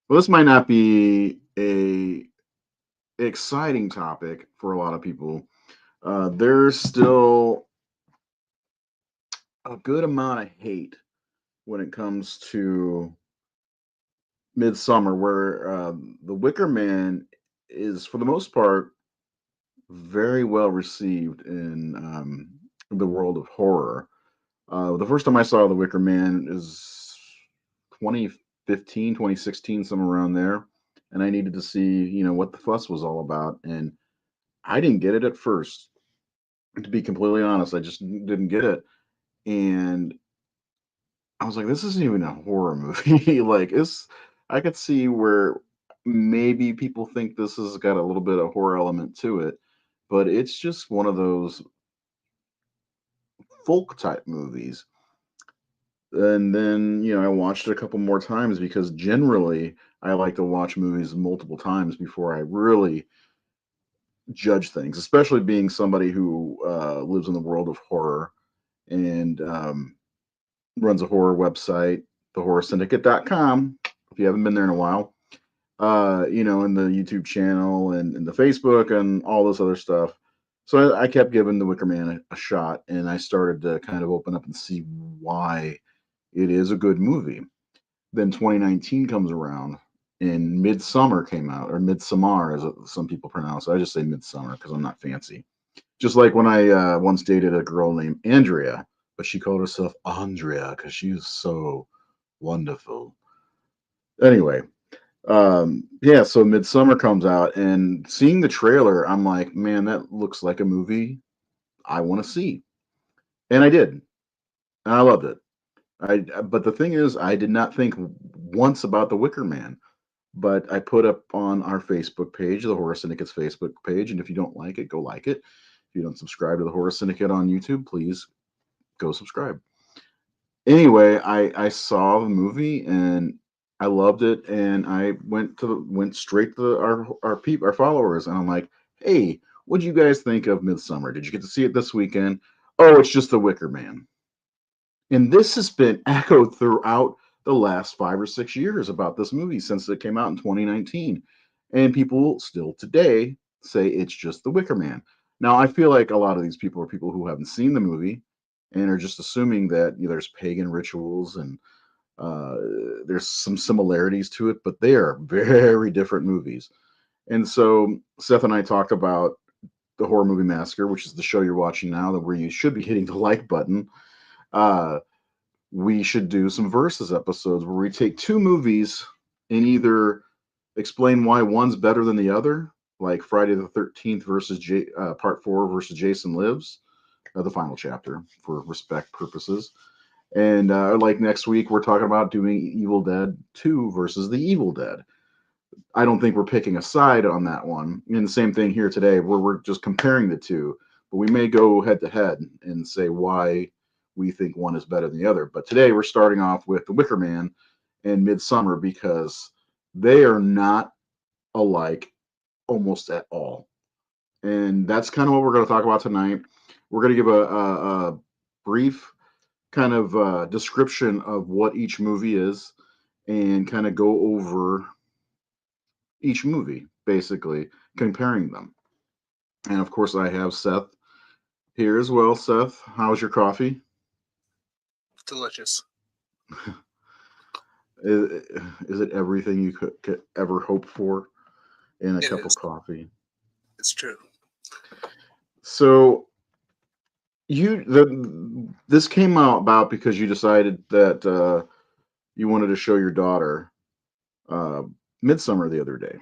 Well, this might not be a exciting topic for a lot of people. There's still a good amount of hate when it comes to Midsummer, where the Wicker Man is, for the most part, very well received in the world of horror. The first time I saw The Wicker Man is 2015, 2016, somewhere around there. And I needed to see, what the fuss was all about. And I didn't get it at first. To be completely honest, I just didn't get it. And I was like, this isn't even a horror movie. Like, I could see where maybe people think this has got a little bit of horror element to it, but it's just one of those folk type movies. And then, I watched it a couple more times because generally I like to watch movies multiple times before I really judge things, especially being somebody who lives in the world of horror and runs a horror website, thehorrorsyndicate.com. If you haven't been there in a while, and the YouTube channel and the Facebook and all this other stuff. So I kept giving The Wicker Man a shot, and I started to kind of open up and see why it is a good movie. Then 2019 comes around, and Midsummer came out, or Midsommar, as some people pronounce it. I just say Midsummer because I'm not fancy. Just like when I once dated a girl named Andrea, but she called herself Andrea because she was so wonderful. Anyway, yeah, so Midsummer comes out, and seeing the trailer, I'm like, man, that looks like a movie I want to see, and I did, and I loved it. But the thing is, I did not think once about the Wicker Man. But I put up on our Facebook page, the Horror Syndicate's Facebook page, and if you don't like it, go like it. If you don't subscribe to the Horror Syndicate on YouTube, please go subscribe. Anyway, I saw the movie and I loved it, and I went straight to our followers, and I'm like, hey, what do you guys think of Midsummer? Did you get to see it this weekend? Oh, it's just the Wicker Man. And this has been echoed throughout the last 5 or 6 years about this movie since it came out in 2019. And people still today say it's just The Wicker Man. Now, I feel like a lot of these people are people who haven't seen the movie and are just assuming that there's pagan rituals and uh, there's some similarities to it, but they are very different movies. And so Seth and I talked about the horror movie Massacre, which is the show you're watching now, that where you should be hitting the like button. Uh, we should do some versus episodes where we take two movies and either explain why one's better than the other, like Friday the 13th versus Part 4 versus Jason Lives, the final chapter for respect purposes. And like next week, we're talking about doing Evil Dead 2 versus The Evil Dead. I don't think we're picking a side on that one. And the same thing here today, where we're just comparing the two, but we may go head to head and say why we think one is better than the other. But today we're starting off with The Wicker Man and Midsummer because they are not alike almost at all. And that's kind of what we're going to talk about tonight. We're going to give a brief kind of description of what each movie is and kind of go over each movie, basically, comparing them. And of course, I have Seth here as well. Seth, how's your coffee? Delicious. Is, is it everything you could ever hope for in a It cup of is. coffee? It's true. So this came out about because you decided that you wanted to show your daughter uh, Midsummer the other day.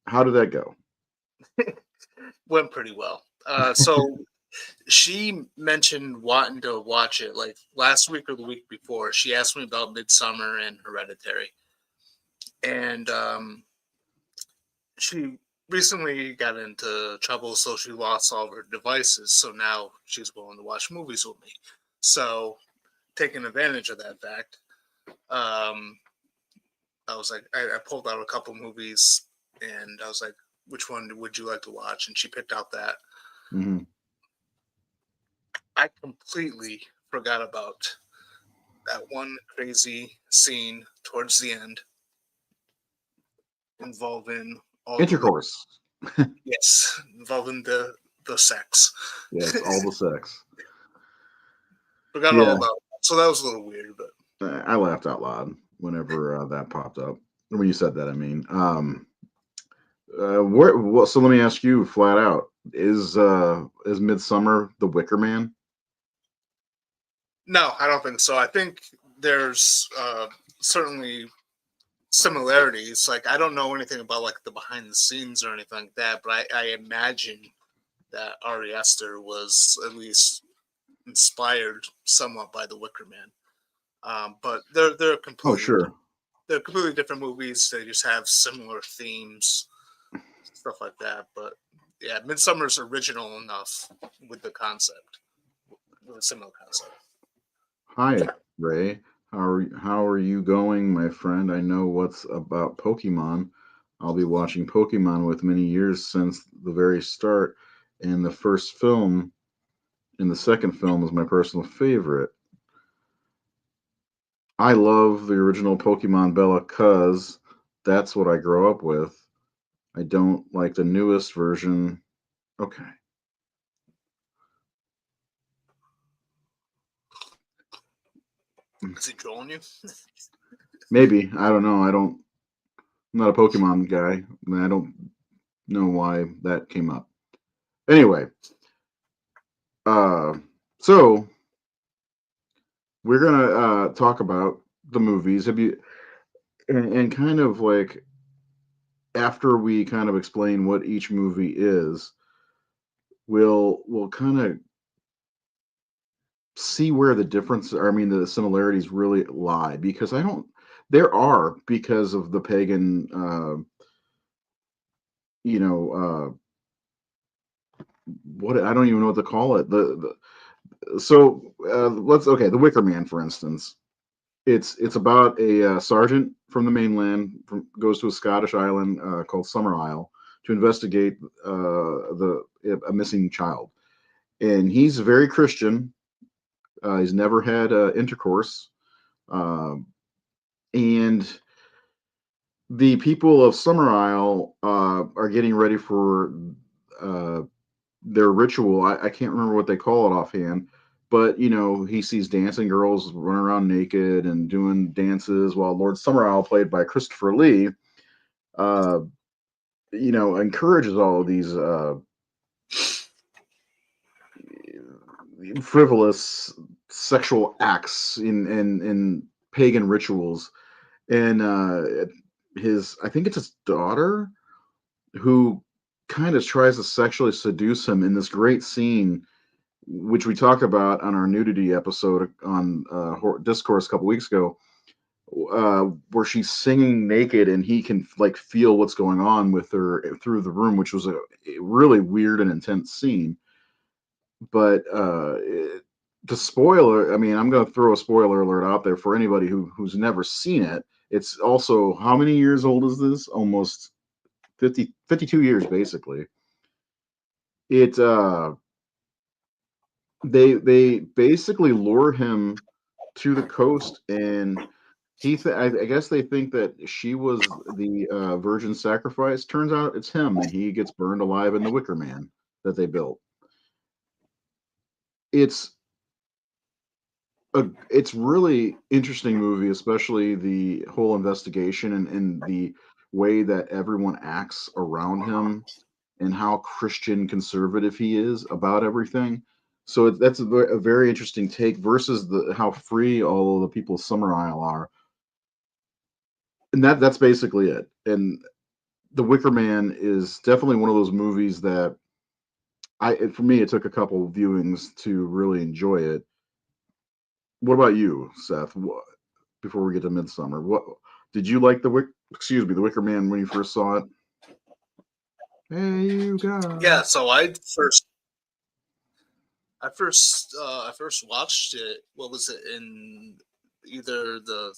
How did that go? Went pretty well. So she mentioned wanting to watch it like last week or the week before. She asked me about Midsummer and Hereditary, and she recently got into trouble, so she lost all of her devices. So now she's willing to watch movies with me. So taking advantage of that fact, um, I was like, I pulled out a couple movies, and I was like, which one would you like to watch? And she picked out that. Hmm. I completely forgot about that one crazy scene towards the end. involving all the Intercourse. yes, involving the sex. Yes, all the sex. Forgot all Yeah, about that. So that was a little weird, but I laughed out loud whenever that popped up. When you said that, I mean, so let me ask you flat out: is Midsummer the Wicker Man? no, I don't think so. I think there's certainly similarities. Like I don't know anything about like the behind the scenes or anything like that, but I imagine that Ari Aster was at least inspired somewhat by the Wicker Man. But Oh, sure. they're completely different movies. They just have similar themes, stuff like that. But yeah, Midsummer's original enough with the concept, with a similar concept. Hi, Ray. How are you going, my friend? I know what's about Pokemon. I'll be watching Pokemon with many years since the very start, and the first film and the second film is my personal favorite. I love the original Pokemon Bella cuz that's what I grow up with. I don't like the newest version. Okay. Is he trolling you? Maybe. I don't know. I'm not a Pokemon guy. I don't know why that came up. Anyway, uh so we're gonna talk about the movies. Have you and kind of like after we kind of explain what each movie is, we'll kind of see where the difference or I mean the similarities really lie because I don't there are because of the pagan you know what I don't even know what to call it let's okay the Wicker Man for instance it's about a sergeant from the mainland goes to a Scottish island called Summer Isle to investigate the a missing child and he's very Christian. He's never had intercourse. Um, and the people of Summer Isle are getting ready for uh, their ritual. I can't remember what they call it offhand, but he sees dancing girls running around naked and doing dances while Lord Summer Isle, played by Christopher Lee, uh, encourages all of these frivolous sexual acts in pagan rituals. And his I think it's his daughter who kind of tries to sexually seduce him in this great scene which we talked about on our nudity episode on discourse a couple weeks ago where she's singing naked and he can like feel what's going on with her through the room, which was a really weird and intense scene. But the spoiler, I mean, I'm going to throw a spoiler alert out there for anybody who's never seen it. It's also, how many years old is this? Almost 52 years, basically. It they basically lure him to the coast, and I guess they think that she was the virgin sacrifice. Turns out it's him, and he gets burned alive in the Wicker Man that they built. It's it's really interesting movie, especially the whole investigation and the way that everyone acts around him and how Christian conservative he is about everything. So that's a very interesting take versus the how free all of the people of Summer Isle are, and that's basically it. And The Wicker Man is definitely one of those movies that for me it took a couple viewings to really enjoy it. What about you, Seth? Before we get to Midsummer, what did you like the Wicker Man when you first saw it? Hey, you Yeah, guys. so I first watched it. What was it in either the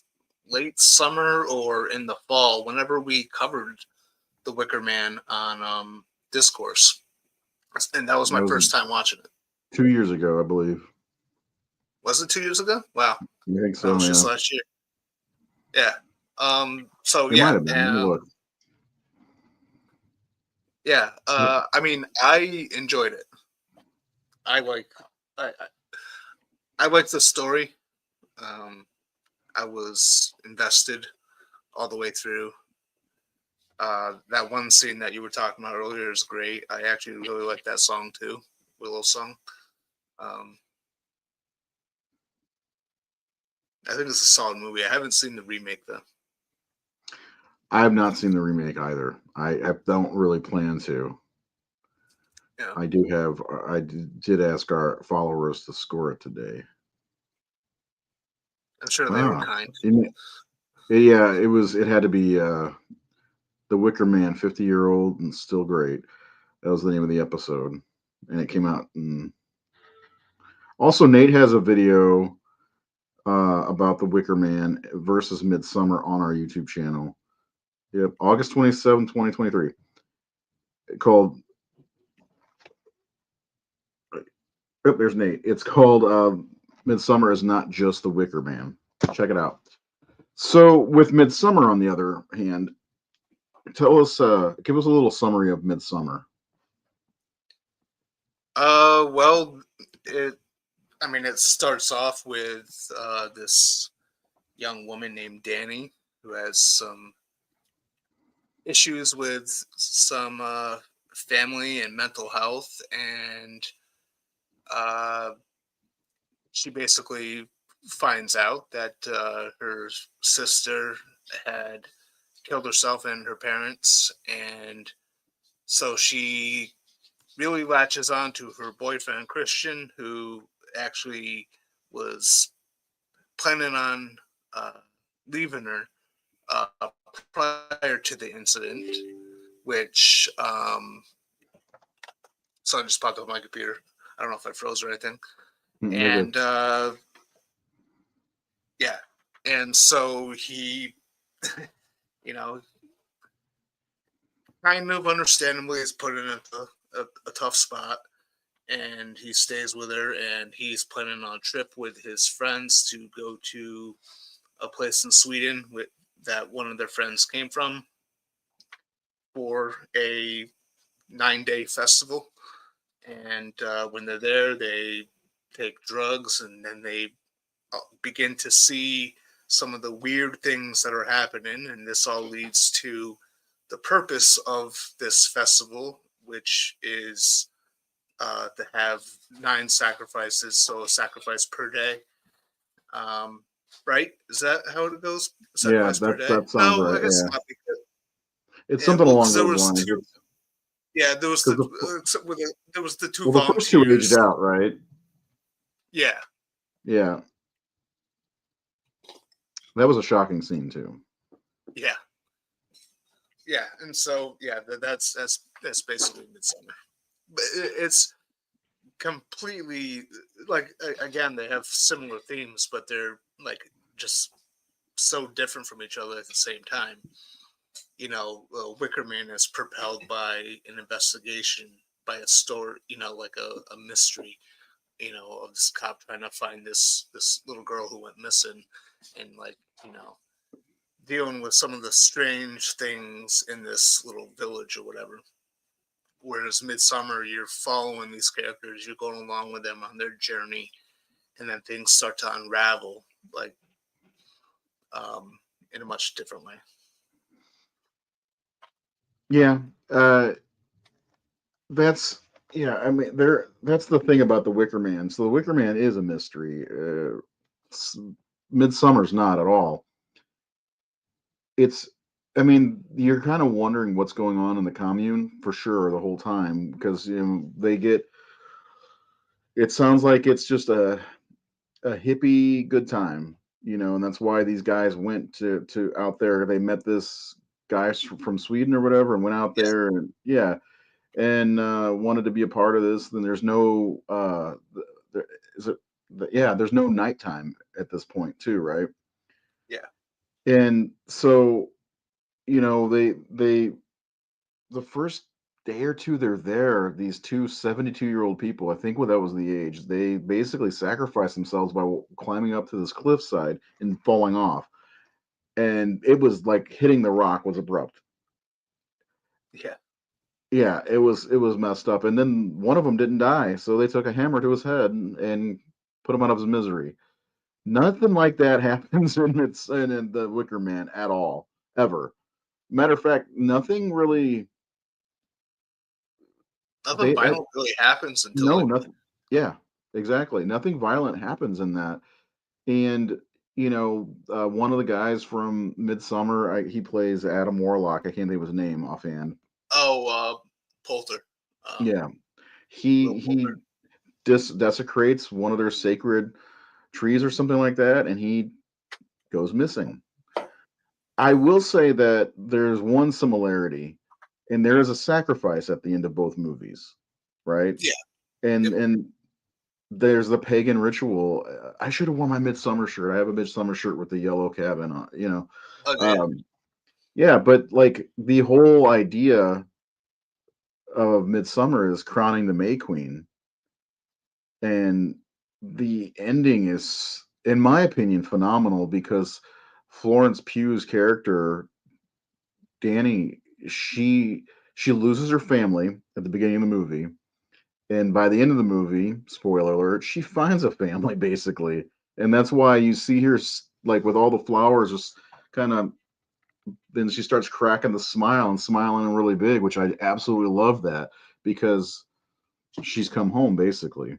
late summer or in the fall? Whenever we covered the Wicker Man on Discourse, and that was That my was first time watching it. 2 years ago, I believe. Was it 2 years ago? Wow, I think no, it so. was just Yeah, last year. Yeah. So it might yeah, have been. Let me look. Yeah. Yep. I mean, I enjoyed it. I like I like the story. Um, I was invested all the way through. That one scene that you were talking about earlier is great. I actually really like that song too, Willow song. Um, I think it's a solid movie. I haven't seen the remake though. I have not seen the remake either. I don't really plan to. Yeah, I do have. Did ask our followers to score it today. I'm sure they were Ah, kind. yeah, it was. It had to be the Wicker Man, 50-year-old and still great. That was the name of the episode, and it came out. Also, Nate has a video about the Wicker Man versus Midsummer on our YouTube channel. Yep, August 27, 2023, called. Yep, there's Nate. It's called Midsummer is not just the Wicker Man. Check it out. So with Midsummer, on the other hand, give us a little summary of Midsummer. Well, it. I mean, it starts off with this young woman named Danny who has some issues with some family and mental health, and uh, she basically finds out that her sister had killed herself and her parents, and so she really latches on to her boyfriend Christian, who actually was planning on uh, leaving her uh, prior to the incident, which so I just popped up my computer. I don't know if I froze or anything. You're good. And yeah, and so he, you know, kind of understandably is put in a tough spot, and he stays with her, and he's planning on a trip with his friends to go to a place in Sweden that one of their friends came from for a 9-day festival. And when they're there, they take drugs, and then they begin to see some of the weird things that are happening. And this all leads to the purpose of this festival, which is to have 9 sacrifices, so a sacrifice per day. Um, right? Is that how it goes? Yeah, Sacrifice per day? that sounds No, right. I guess Yeah, not. Because, it's yeah, something well, along because there those was lines. two. Yeah, there was Because the two the first two aged volunteers. out, right? Yeah, Yeah, that was a shocking scene too. yeah, yeah, and so yeah, that's basically Midsummer. But it's completely like again they have similar themes, but they're like just so different from each other at the same time. Wicker Man is propelled by an investigation, by a story, like a mystery, of this cop trying to find this little girl who went missing, and like dealing with some of the strange things in this little village or whatever. Whereas Midsummer, you're following these characters, you're going along with them on their journey, and then things start to unravel, like in a much different way. Yeah, uh, that's yeah. I mean, there. That's the thing about the Wicker Man. So the Wicker Man is a mystery. Midsummer's not at all. It's. I mean, you're kind of wondering what's going on in the commune for sure the whole time because they get. It sounds like it's just a hippie good time, and that's why these guys went to out there. They met this guy from Sweden or whatever, and went out Yeah, there, and yeah, and wanted to be a part of this. Then there's no, there, is it? Yeah, there's no nighttime at this point too, right? yeah, And so they the first day or two they're there, these two 72-year-old people, I think what that was the age, they basically sacrificed themselves by climbing up to this cliffside and falling off. And it was like hitting the rock was abrupt. yeah. Yeah, it was messed up. And then one of them didn't die, so they took a hammer to his head and put him out of his misery. Nothing like that happens in the Wicker Man at all, ever. Matter of fact, nothing really. Nothing They violent really happens until no like nothing. Yeah, exactly. Nothing violent happens in that. And one of the guys from Midsummer, he plays Adam Warlock. I can't think of his name offhand. Poulter, um, Yeah, Will he Poulter. desecrates one of their sacred trees or something like that, and he goes missing. I will say that there's one similarity, and there is a sacrifice at the end of both movies, right? Yeah. And Yep. and there's the pagan ritual. I should have worn my midsummer shirt. I have a midsummer shirt with the yellow cabin on, Oh yeah. Um, yeah, but like the whole idea of midsummer is crowning the May Queen, and the ending is, in my opinion, phenomenal because Florence Pugh's character Danny, she loses her family at the beginning of the movie, and by the end of the movie, spoiler alert, she finds a family basically, and that's why you see her like with all the flowers, just kind of. Then she starts cracking the smile and smiling really big, which I absolutely love that because she's come home basically.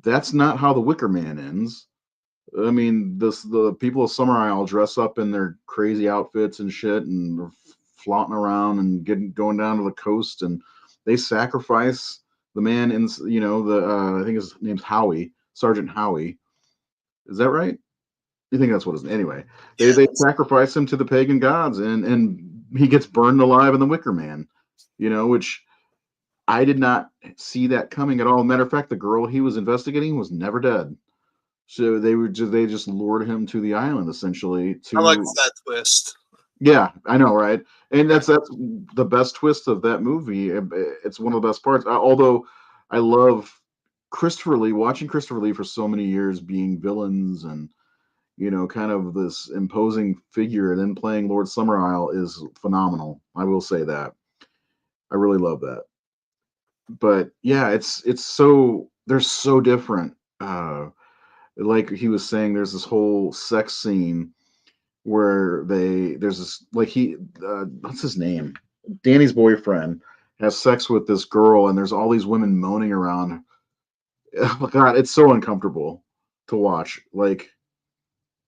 That's not how the Wicker Man ends. I mean, the people of Summer Isle dress up in their crazy outfits and shit, and are flaunting around and getting going down to the coast, and they sacrifice the man in the I think his name's Howie, Sergeant Howie. Is that right? You think that's what his anyway? They Yeah. they sacrifice him to the pagan gods, and he gets burned alive in the Wicker Man. Which I did not see that coming at all. Matter of fact, the girl he was investigating was never dead. So they just lured him to the island essentially I like to. that twist. Yeah, I know, right? And Yeah. that's the best twist of that movie. It's one of the best parts. Although I love watching Christopher Lee for so many years being villains and kind of this imposing figure, and then playing Lord Summerisle is phenomenal. I will say that. I really love that. But yeah, it's so they're so different. Like he was saying, there's this whole sex scene where there's this like what's his name? Danny's boyfriend has sex with this girl, and there's all these women moaning around. Oh God, it's so uncomfortable to watch. Like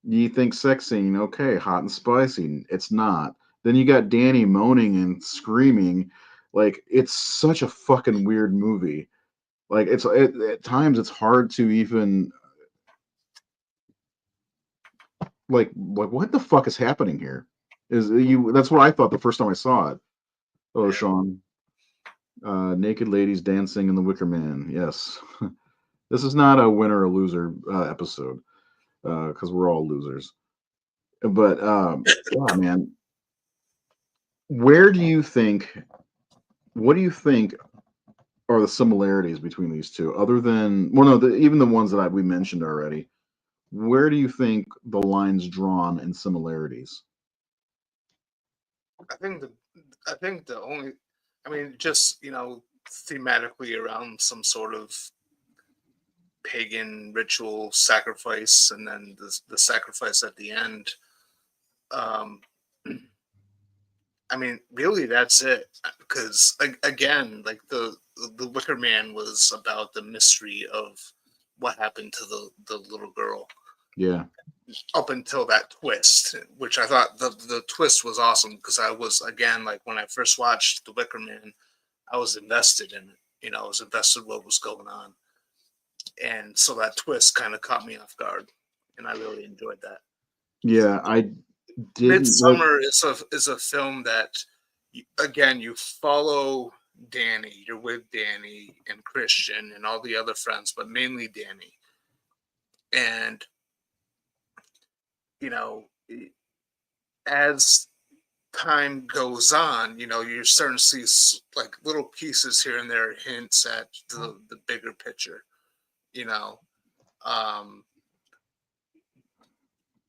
you think sex scene, okay, hot and spicy. It's not. Then you got Danny moaning and screaming. Like it's such a fucking weird movie. Like at times it's hard to even like what the fuck is happening here? Is you That's what I thought the first time I saw it. Oh, Yeah. Sean. Naked ladies dancing in the Wicker Man. Yes. This is not a winner or loser episode because we're all losers. But yeah, man. Where do you think? What do you think are the similarities between these two? Other than well, no, even the ones that we mentioned already. Where do you think the lines drawn in similarities? I think the I think the only I mean just thematically around some sort of pagan ritual sacrifice and then the sacrifice at the end. Um I mean, really, that's it. Because again, like the Wicker Man was about the mystery of what happened to the little girl Yeah, up until that twist, which I thought the twist was awesome because I was again like when I first watched the Wicker Man, I was invested in it. I was invested in what was going on, and so that twist kind of caught me off guard, and I really enjoyed that. yeah. I didn't like. Midsummer is a film that, again, you follow Danny. You're with Danny and Christian and all the other friends, but mainly Danny. And you know, as time goes on, you're starting to see like little pieces here and there, hints at the bigger picture. You know, um,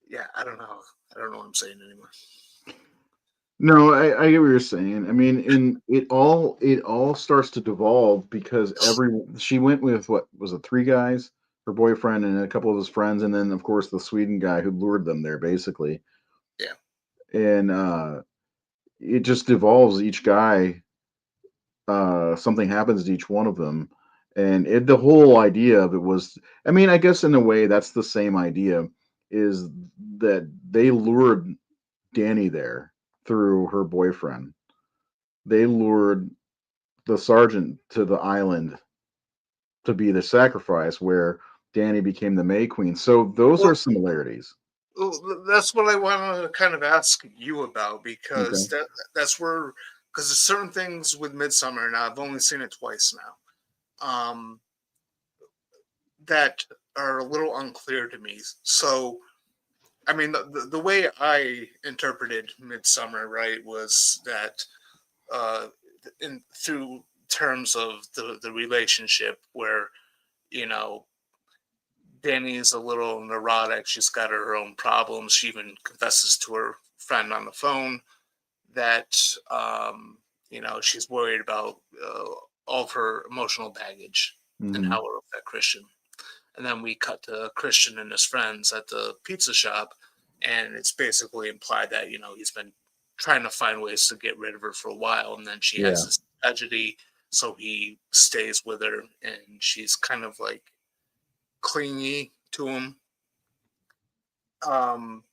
yeah, I don't know. I don't know what I'm saying anymore. No, I get what you're saying. I mean, and it all starts to devolve because she went with what was it, three guys, her boyfriend and a couple of his friends, and then of course the Sweden guy who lured them there basically. Yeah. And it just devolves each guy, something happens to each one of them. And the whole idea of it was, I mean, I guess in a way that's the same idea, is that they lured Danny there through her boyfriend. They lured the sergeant to the island to be the sacrifice where Danny became the May Queen. So those are Well, similarities. that's what I want to kind of ask you about, because Okay. that's where, because there's certain things with Midsummer, and I've only seen it twice now, that are a little unclear to me. So, I mean, the way I interpreted Midsummer, right, was that uh, in through terms of the relationship where, you know, Danny's a little neurotic. She's got her own problems. She even confesses to her friend on the phone that, she's worried about all of her emotional baggage and Hmm. how it'll affect Christian. And then we cut to Christian and his friends at the pizza shop, and it's basically implied that he's been trying to find ways to get rid of her for a while, and then she has Yeah. this tragedy, so he stays with her, and she's kind of like clingy to him. Um,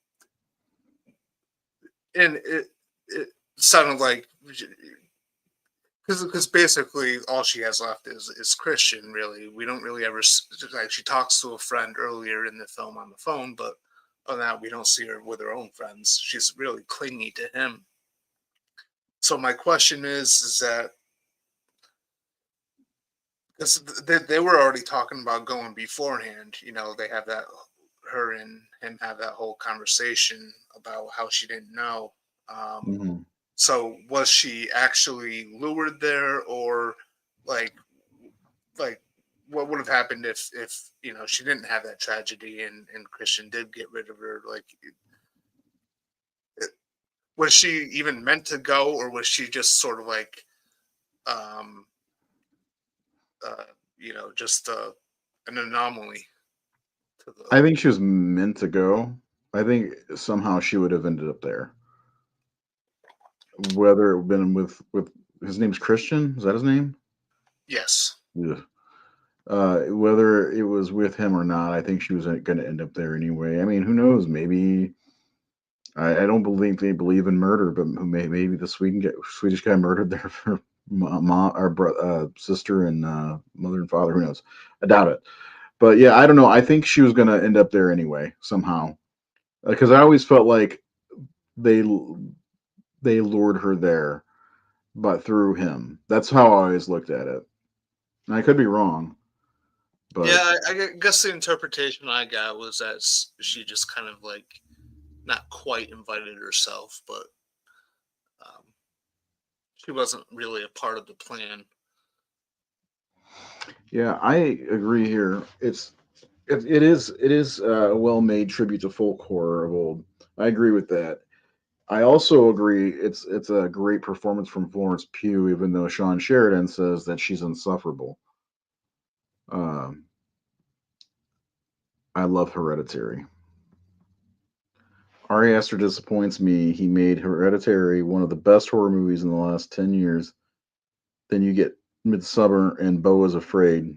and it sounded like, because basically all she has left is Christian. Really, we don't really ever like, she talks to a friend earlier in the film on the phone, but other than that, we don't see her with her own friends. She's really clingy to him. So my question is that, because they were already talking about going beforehand, they have that, her and him have that whole conversation about how she didn't know. Um, Hmm. so was she actually lured there, or like like what would have happened if she didn't have that tragedy, and Christian did get rid of her? Like, was she even meant to go, or was she just sort of like, um uh just an anomaly to the. I think she was meant to go. I think somehow she would have ended up there. Whether it been with his name's Christian, is that his name? Yes. Yeah. Whether it was with him or not, I think she was going to end up there anyway. I mean, who knows? Maybe I don't believe they believe in murder, but maybe the Swedish guy murdered their mom or sister and mother and father. Who knows? I doubt it. But yeah, I don't know. I think she was going to end up there anyway somehow, because I always felt like they they lured her there, but through him. That's how I always looked at it. And I could be wrong, Yeah, but I guess the interpretation I got was that she just kind of like not quite invited herself, but um, she wasn't really a part of the plan. yeah, I agree here. It is a well-made tribute to folk horror of old. I agree with that. I also agree it's a great performance from Florence Pugh, even though Sean Sheridan says that she's insufferable. Um, I love Hereditary. Ari Aster disappoints me. He made Hereditary one of the best horror movies in the last 10 years. Then you get Midsummer and Beau is Afraid.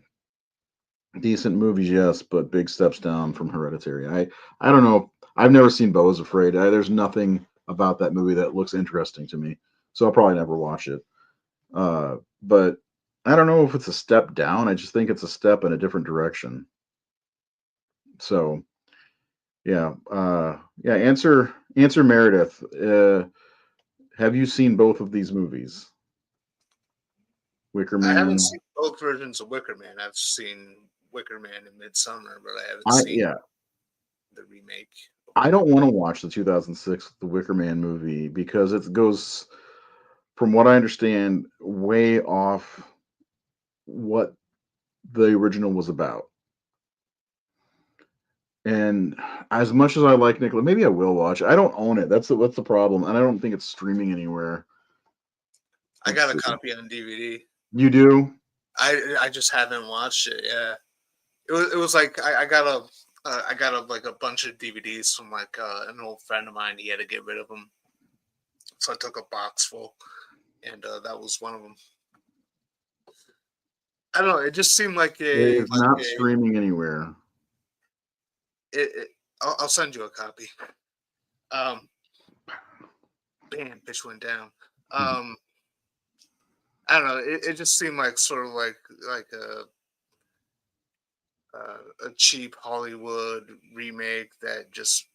Decent movies, yes, but big steps down from Hereditary. I don't know. I've never seen Beau is Afraid. There's nothing about that movie that looks interesting to me, so I'll probably never watch it. But I don't know if it's a step down. I just think it's a step in a different direction. So yeah, yeah. Answer Meredith. Have you seen both of these movies, Wicker I haven't Man? seen both versions of Wicker Man. I've seen Wicker Man and Midsummer, but I haven't I seen Yeah. the remake of I Wicker don't Man. want to watch the 2006 The Wicker Man movie because it goes, from what I understand, way off what the original was about. And as much as I like Nicolas, maybe I will watch. I don't own it. That's the problem, and I don't think it's streaming anywhere. I Let's got a see. copy on DVD. You do? I just haven't watched it. Yeah, it was like I got a like a bunch of DVDs from like an old friend of mine. He had to get rid of them, so I took a box full, and that was one of them. I don't know. It just seemed It is not streaming anywhere. I'll send you a copy. Um, Bam, bitch went down. Um, I don't know. It just seemed like sort of like a cheap Hollywood remake that just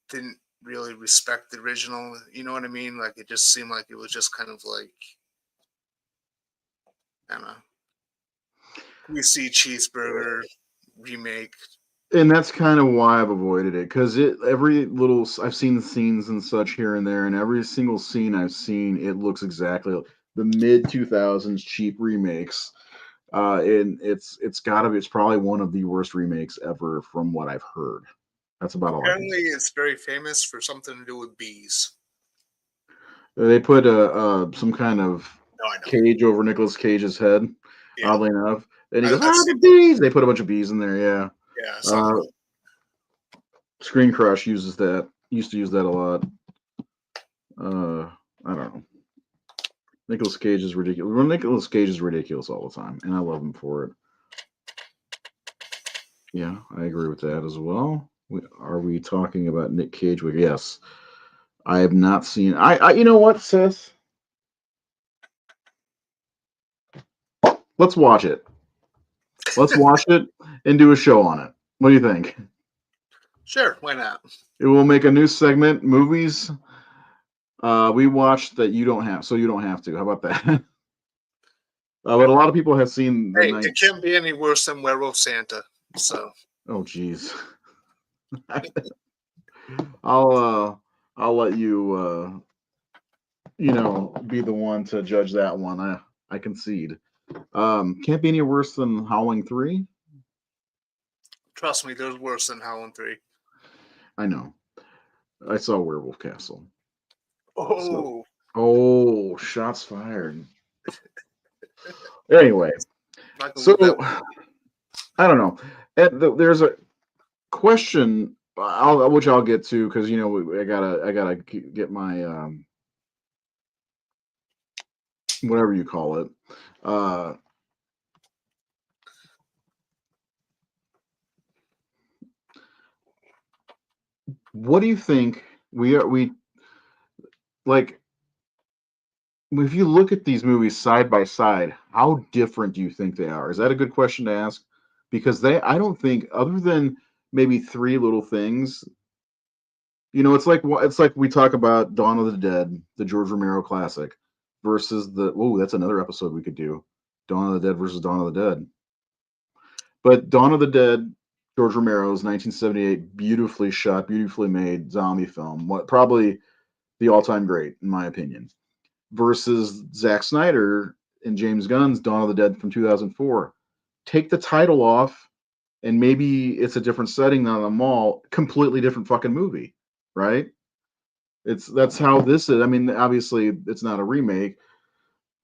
didn't really respect the original. You know what I mean? Like it just seemed like it was just kind of like I don't know. We see cheeseburger remake. And that's kind of why I've avoided it, because every little I've seen scenes and such here and there, and every single scene I've seen, it looks exactly like the mid 2000s cheap remakes. And it's probably one of the worst remakes ever from what I've heard. That's about all I can Apparently, say. it's very famous for something to do with bees. They put some kind of No, I know. cage over Nicolas Cage's head, Yeah, oddly enough, and he goes, I've the seen. bees. They put a bunch of bees in there. Yeah. Yeah, something. Uh, Screen Crush uses that. Used to use that a lot. I don't know. Nicolas Cage is ridiculous. Well, Nicolas Cage is ridiculous all the time, and I love him for it. Yeah, I agree with that as well. Are we talking about Nick Cage? Yes. I have not seen. You know what, Seth? Let's watch it. Let's watch it and do a show on it. What do you think? Sure, why not? It will make a new segment, movies we watched that you don't have, so you don't have to. How about that? But a lot of people have seen the Hey, night. it can't be any worse than Werewolf Santa. So Oh, jeez. I'll let you be the one to judge that one. I concede. Can't be any worse than Howling 3. trust me, there's worse than Howling 3. I know. I saw Werewolf Castle. So, Oh, oh, shots fired. Anyway, not gonna so leave that. I don't know. There's a question, which I'll get to, because I gotta get my whatever you call it. Uh, what do you think we like? If you look at these movies side by side, how different do you think they are? Is that a good question to ask? Because I don't think, other than maybe three little things, it's like we talk about Dawn of the Dead, the George Romero classic, versus that's another episode we could do, Dawn of the Dead versus Dawn of the Dead. But Dawn of the Dead, George Romero's 1978, beautifully shot, beautifully made zombie film, what probably the all-time great in my opinion, versus Zack Snyder and James Gunn's Dawn of the Dead from 2004. Take the title off, and maybe it's a different setting than a mall, completely different fucking movie, right? That's how this is. I mean, obviously, it's not a remake,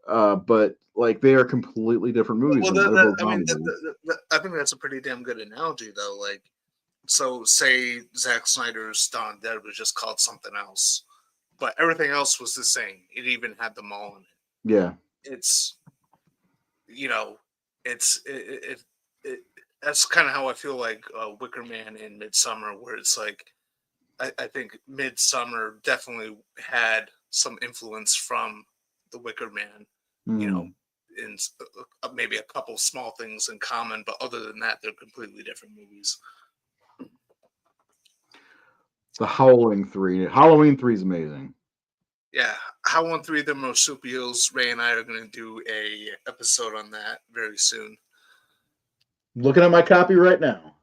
but like they are completely different movies, Well, and they're both I mean, zombie movies. I think that's a pretty damn good analogy, though. Like, so say Zack Snyder's Dawn of the Dead was just called something else, but everything else was the same. It even had the mall in it. Yeah, It's you know, it's it that's kind of how I feel like Wicker Man and Midsommar, where it's like I think Midsommar definitely had some influence from the Wicker Man, you know, mm. in maybe a couple small things in common, but other than that, they're completely different movies. The Howling 3. Halloween 3 is amazing. Yeah, Howling 3, the marsupials. Ray and I are going to do a episode on that very soon. Looking at my copy right now.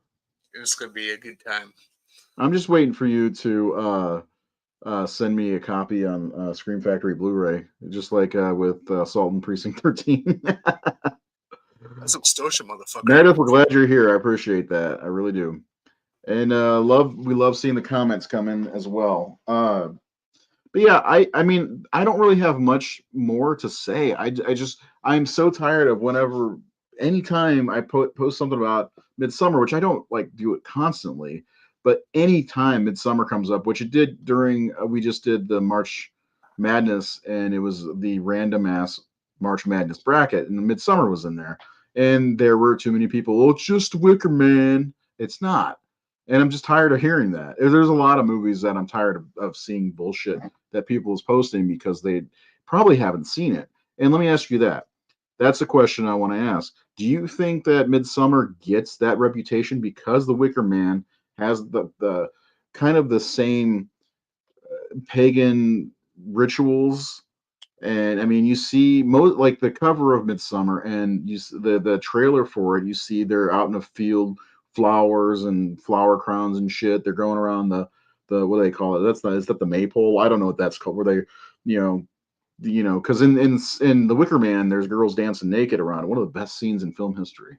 It's going to be a good time. I'm just waiting for you to send me a copy on Scream Factory Blu-ray, just like with Assault and Precinct 13. That's extortion, motherfucker. Meredith, we're glad you're here. I appreciate that. I really do. And we love seeing the comments come in as well. But yeah, I mean, I don't really have much more to say. I just I'm so tired of whenever anytime I post something about Midsummer, which I don't like do it constantly, but anytime Midsummer comes up, which it did during we just did the March Madness, and it was the random ass March Madness bracket, and Midsummer was in there, and there were too many people. Oh, it's just Wicker Man. It's not. And I'm just tired of hearing that. There's a lot of movies that I'm tired of seeing bullshit that people is posting because they probably haven't seen it. And let me ask you that. That's a question I want to ask. Do you think that Midsummer gets that reputation because The Wicker Man has the kind of the same pagan rituals? And I mean, you see most like the cover of Midsummer, and the trailer for it. You see they're out in a field, flowers and flower crowns and shit. They're going around the what do they call it? That's not is that the maypole? I don't know what that's called. Where they, you know, because in the Wicker Man, there's girls dancing naked around it. One of the best scenes in film history.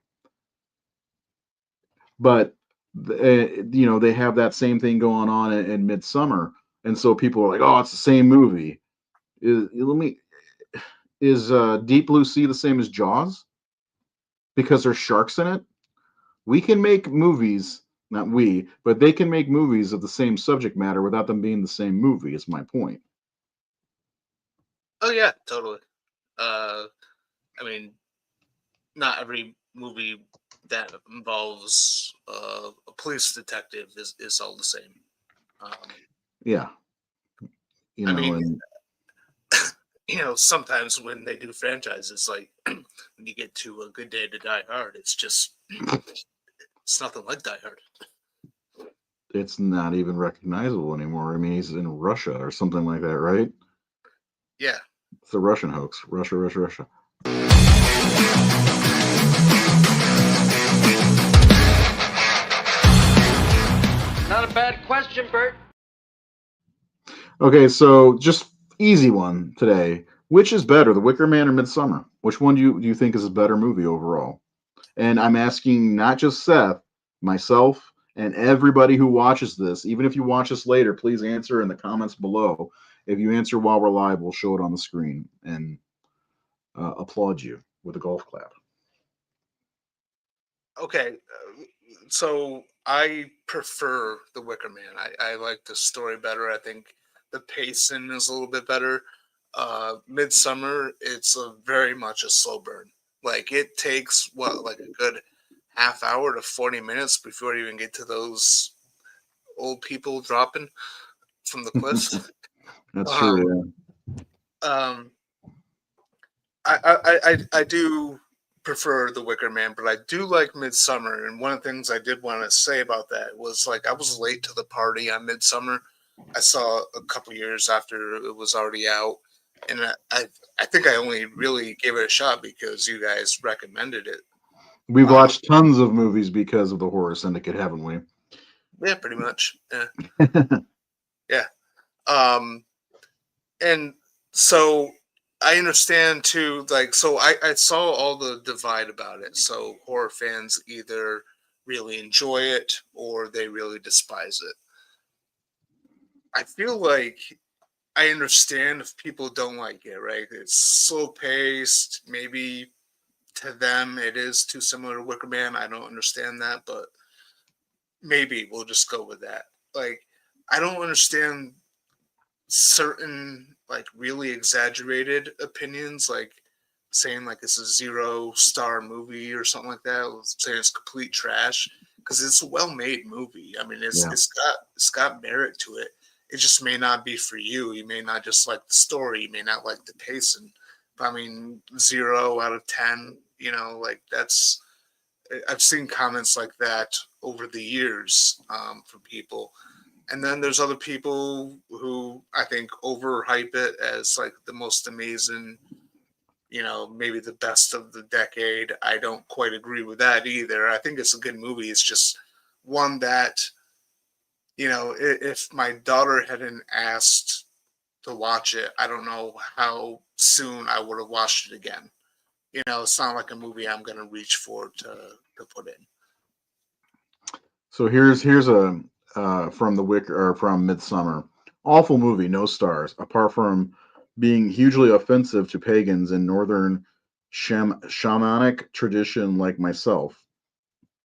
But they have that same thing going on in Midsummer, and so people are like, "Oh, it's the same movie." Let me is Deep Blue Sea the same as Jaws because there's sharks in it? We can make movies, not we, but they can make movies of the same subject matter without them being the same movie. Is my point. Oh yeah, totally. Uh, I mean, not every movie that involves a police detective is all the same. Um, Yeah, I mean, and sometimes when they do franchises, like when you get to A Good Day to Die Hard, it's nothing like Die Hard. it's not even recognizable anymore. I mean, he's in Russia or something like that, right? Yeah. It's a Russian hoax. Russia, Russia, Russia. Not a bad question, Bert. Okay, so just easy one today. Which is better, The Wicker Man or Midsummer? Which one do you think is a better movie overall? And I'm asking not just Seth, myself, and everybody who watches this. Even if you watch this later, please answer in the comments below. If you answer while we're live, we'll show it on the screen and applaud you with a golf clap. Okay. So I prefer The Wicker Man. I like the story better. I think the pacing is a little bit better. Midsummer, it's very much a slow burn. Like it takes what, like a good half hour to 40 minutes before you even get to those old people dropping from the cliffs. That's Um, true. um, I do prefer The Wicker Man, but I do like Midsummer. And one of the things I did want to say about that was like I was late to the party on Midsummer. I saw a couple years after it was already out, and I think I only really gave it a shot because you guys recommended it. We've Um, watched tons of movies because of the Horror Syndicate, haven't we? yeah, pretty much. Yeah, yeah. Um, and so I understand too, like, so I saw all the divide about it. So horror fans either really enjoy it or they really despise it. I feel like I understand if people don't like it, right? It's slow paced. Maybe to them it is too similar to Wicker Man. I don't understand that, but maybe we'll just go with that. Like, I don't understand certain like really exaggerated opinions, like saying like it's a 0 star movie or something like that, saying it's complete trash because it's a well-made movie. I mean, Yeah. it's got merit to it. It just may not be for you. You may not just like the story. You may not like the pacing. But I mean, 0 out of 10. Like that's. I've seen comments like that over the years from people, and then there's other people who I think overhype it as like the most amazing, maybe the best of the decade. I don't quite agree with that either. I think it's a good movie. It's just one that, if my daughter hadn't asked to watch it, I don't know how soon I would have watched it again. It's not like a movie I'm going to reach for to put in. So here's a from the Wicker or from Midsummer. Awful movie, no stars. Apart from being hugely offensive to pagans in northern shamanic tradition like myself.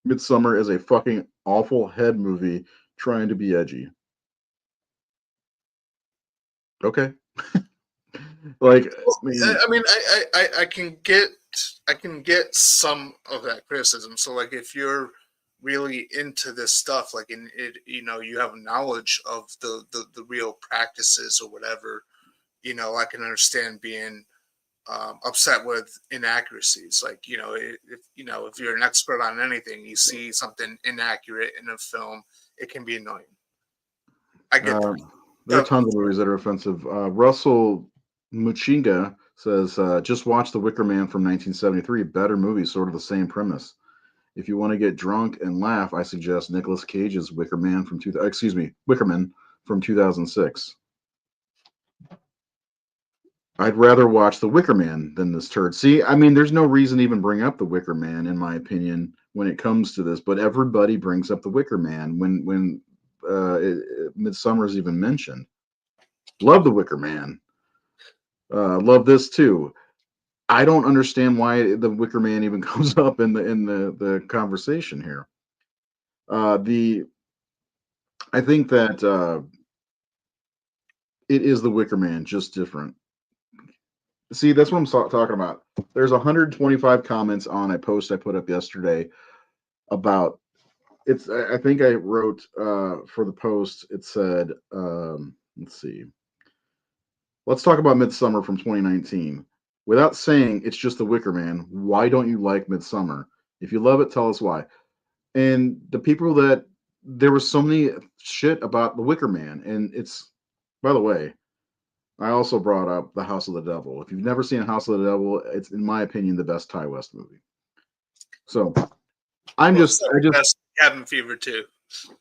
Midsummer is a fucking awful head movie trying to be edgy. Okay. Like, I Well, mean, I mean, I can get some of that criticism. So, like, if you're really into this stuff, like, in it, you have knowledge of the real practices or whatever. I can understand being upset with inaccuracies. Like, if you're an expert on anything, you see something inaccurate in a film, it can be annoying. I get uh, that. there are tons of movies that are offensive. Russell Muchinga says, just watch The Wicker Man from 1973. Better movie, sort of the same premise. If you want to get drunk and laugh, I suggest Nicolas Cage's Wicker Man from 2006. I'd rather watch The Wicker Man than this turd. See, I mean, there's no reason to even bring up The Wicker Man, in my opinion, when it comes to this. But everybody brings up The Wicker Man when Midsummer is even mentioned. Love The Wicker Man. Love this too. I don't understand why The Wicker Man even comes up in the conversation here. The I think that it is The Wicker Man, just different. See, that's what I'm talking about. There's 125 comments on a post I put up yesterday about it's. I think I wrote for the post. It said, let's see. Let's talk about Midsummer from 2019. Without saying it's just The Wicker Man, why don't you like Midsummer? If you love it, tell us why. And the people that there was so many shit about The Wicker Man, and it's, by the way, I also brought up The House of the Devil. If you've never seen House of the Devil, it's in my opinion the best Ty West movie. So Well, I just, best Cabin Fever too.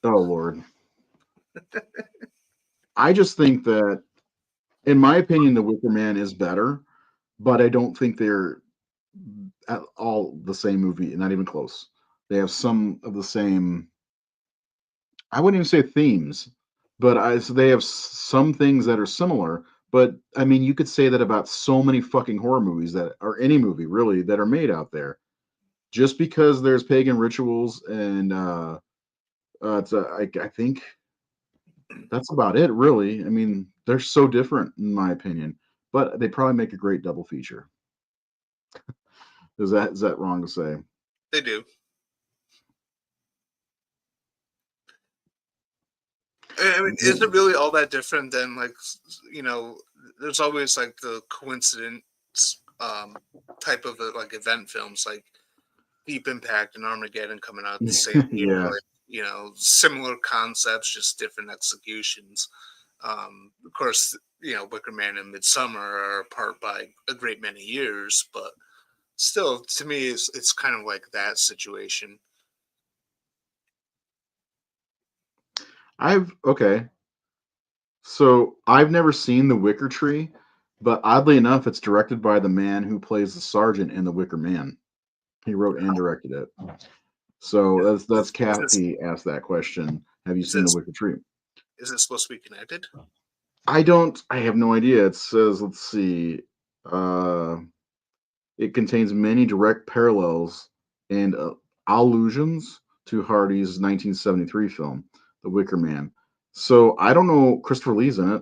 oh Lord, I just think that, in my opinion, The Wicker Man is better, but I don't think they're at all the same movie, not even close. They have some of the same. I wouldn't even say themes, but so they have some things that are similar. But I mean, you could say that about so many fucking horror movies that, or any movie really, that are made out there. Just because there's pagan rituals and I think that's about it, really. I mean, they're so different in my opinion, but they probably make a great double feature. Is that wrong to say? They do. I mean, is it really all that different than, like, there's always like the coincidence type of like event films, like Deep Impact and Armageddon coming out the same year, Yeah. like, similar concepts, just different executions. Of course, Wicker Man and Midsummer are apart by a great many years, but still, to me, it's kind of like that situation. Okay. So I've never seen The Wicker Tree, but oddly enough, it's directed by the man who plays the sergeant in The Wicker Man. He wrote and directed it. So that's Is this Kathy asked that question. Have you is seen The this Wicker Tree? is it supposed to be connected? I don't. I have no idea. It says, let's see. Uh, it contains many direct parallels and allusions to Hardy's 1973 film, The Wicker Man. So I don't know. Christopher Lee's in it.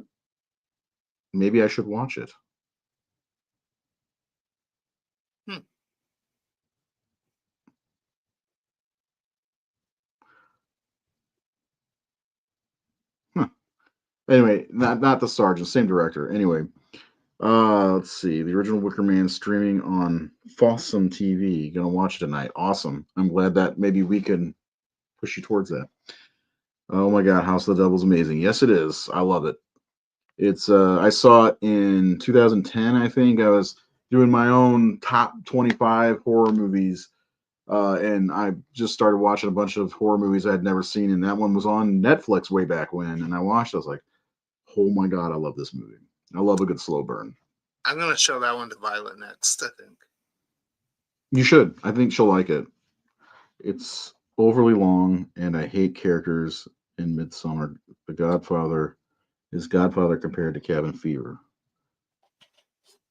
Maybe I should watch it. Hmm. Huh. Anyway, not the sergeant, same director. Anyway, let's see. The original Wicker Man streaming on Fossum TV. Gonna watch it tonight. Awesome. I'm glad that maybe we can push you towards that. Oh my God, House of the Devil's amazing. Yes, it is. I love it. It's I saw it in 2010. I think I was doing my own top 25 horror movies, and I just started watching a bunch of horror movies I had never seen, and that one was on Netflix way back when. And I watched. I was like, oh my God, I love this movie. I love a good slow burn. I'm gonna show that one to Violet next, I think. You should. I think she'll like it. It's overly long, and I hate characters in Midsummer. The Godfather is Godfather compared to Cabin Fever.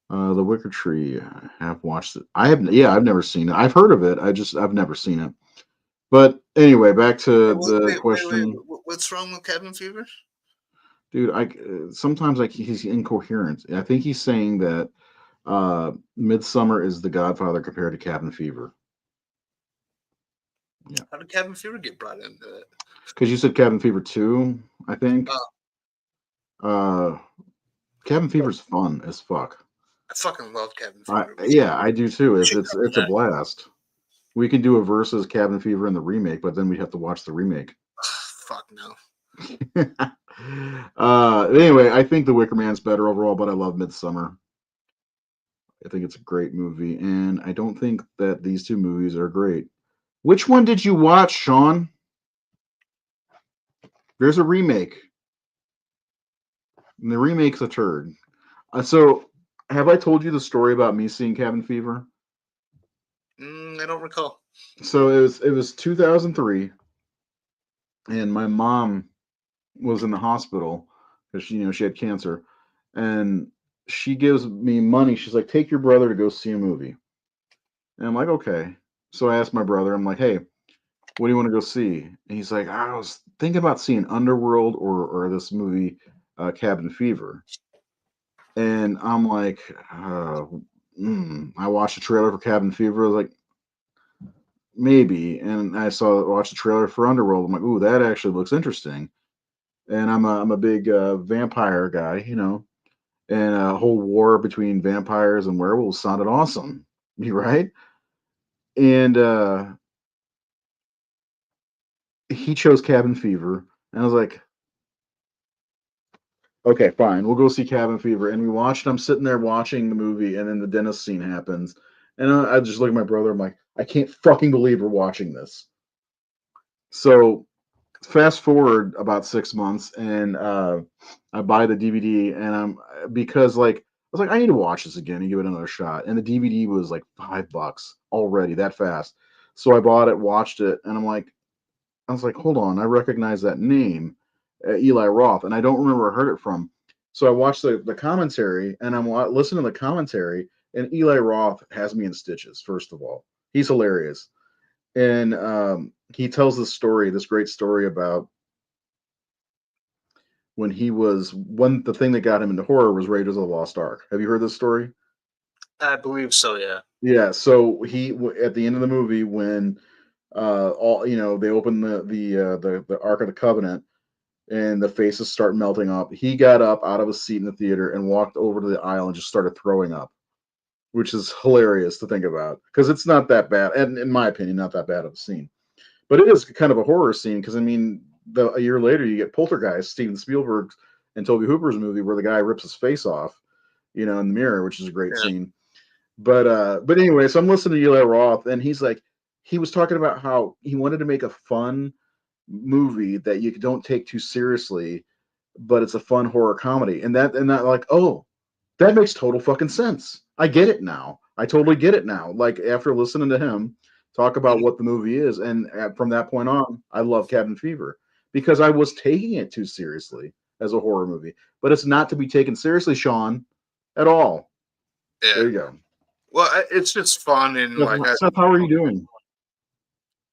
The Wicker Tree. I have watched it. I have, yeah, I've never seen it. I've heard of it. I've never seen it. But anyway, back to the Wait. question, What's wrong with Cabin Fever? dude. Sometimes he's incoherent. I think he's saying that Midsummer is the Godfather compared to Cabin Fever. Yeah, How did Cabin Fever get brought into it? because you said Cabin Fever 2, I think. Oh, Uh, Cabin Fever's fun as fuck. I fucking love Cabin Fever. Yeah, I do too. We It's should it's cover it's a blast. We can do a versus Cabin Fever in the remake, but then we'd have to watch the remake. Fuck no. Anyway, I think The Wicker Man's better overall, but I love Midsummer. I think it's a great movie, and I don't think that these two movies are great. Which one did you watch, Sean? There's a remake, and the remake's a turd. So, have I told you the story about me seeing Cabin Fever? I don't recall. So it was 2003, and my mom was in the hospital because she had cancer, and she gives me money. She's like, "Take your brother to go see a movie," and I'm like, "Okay." So I asked my brother, I'm like, "Hey, what do you want to go see?" And he's like, "I was thinking about seeing Underworld or this movie, Cabin Fever." And I'm like, I watched the trailer for Cabin Fever. I was like, maybe. And I watched the trailer for Underworld. I'm like, ooh, that actually looks interesting. And I'm a big vampire guy, and a whole war between vampires and werewolves sounded awesome. You right? And he chose Cabin Fever, and I was like, okay, fine, we'll go see Cabin Fever. And we watched. I'm sitting there watching the movie, and then the dentist scene happens, and I just look at my brother. I'm like, I can't fucking believe we're watching this. So fast forward about 6 months, and I buy the DVD, and because like I was like, I need to watch this again and give it another shot. And the DVD was like $5 already that fast. So I bought it, watched it, and I was like, hold on, I recognize that name, Eli Roth, and I don't remember where I heard it from. So I watched the commentary, and I'm listening to the commentary, and Eli Roth has me in stitches. First of all, he's hilarious, and he tells this great story about when the thing that got him into horror was Raiders of the Lost Ark. Have you heard this story? I believe so. Yeah. Yeah. So at the end of the movie, when all they open the Ark of the Covenant and the faces start melting up, he got up out of his seat in the theater and walked over to the aisle and just started throwing up, which is hilarious to think about because it's not that bad, and in my opinion, not that bad of a scene. But it is kind of a horror scene because I mean, a year later you get Poltergeist, Steven Spielberg and Toby Hooper's movie where the guy rips his face off, in the mirror, which is a great Yeah. scene. But anyway, so I'm listening to Eli Roth, and he was talking about how he wanted to make a fun movie that you don't take too seriously, but it's a fun horror comedy, and that like, oh, that makes total fucking sense. I get it now. I totally get it now. Like after listening to him talk about Mhm. what the movie is, and from that point on, I love Cabin Fever because I was taking it too seriously as a horror movie, but it's not to be taken seriously, Sean, at all. Yeah. There you go. Well, it's just fun and like Seth, how are you doing?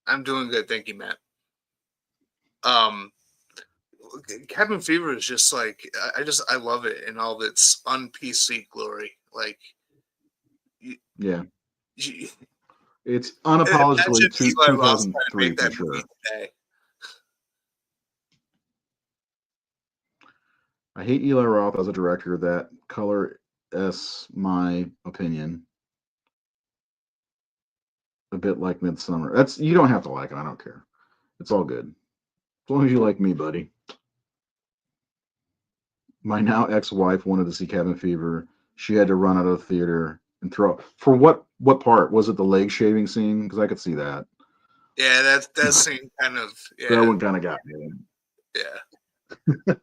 I'm doing good, thank you, Matt. Um, Cabin Fever is just like I love it in all of its un-PC glory. Like, you, Yeah, you, it's imagine unapologetically Eli Roth trying to 2003 make for that movie sure. today. I hate Eli Roth as a director. That color is my opinion. A bit like Midsummer. You don't have to like it. I don't care. It's all good. As long as you like me, buddy. My now ex-wife wanted to see Cabin Fever. She had to run out of the theater and throw. For what part? Was it the leg shaving scene? Because I could see that. Yeah, that scene kind of That yeah one kind of got me. yeah.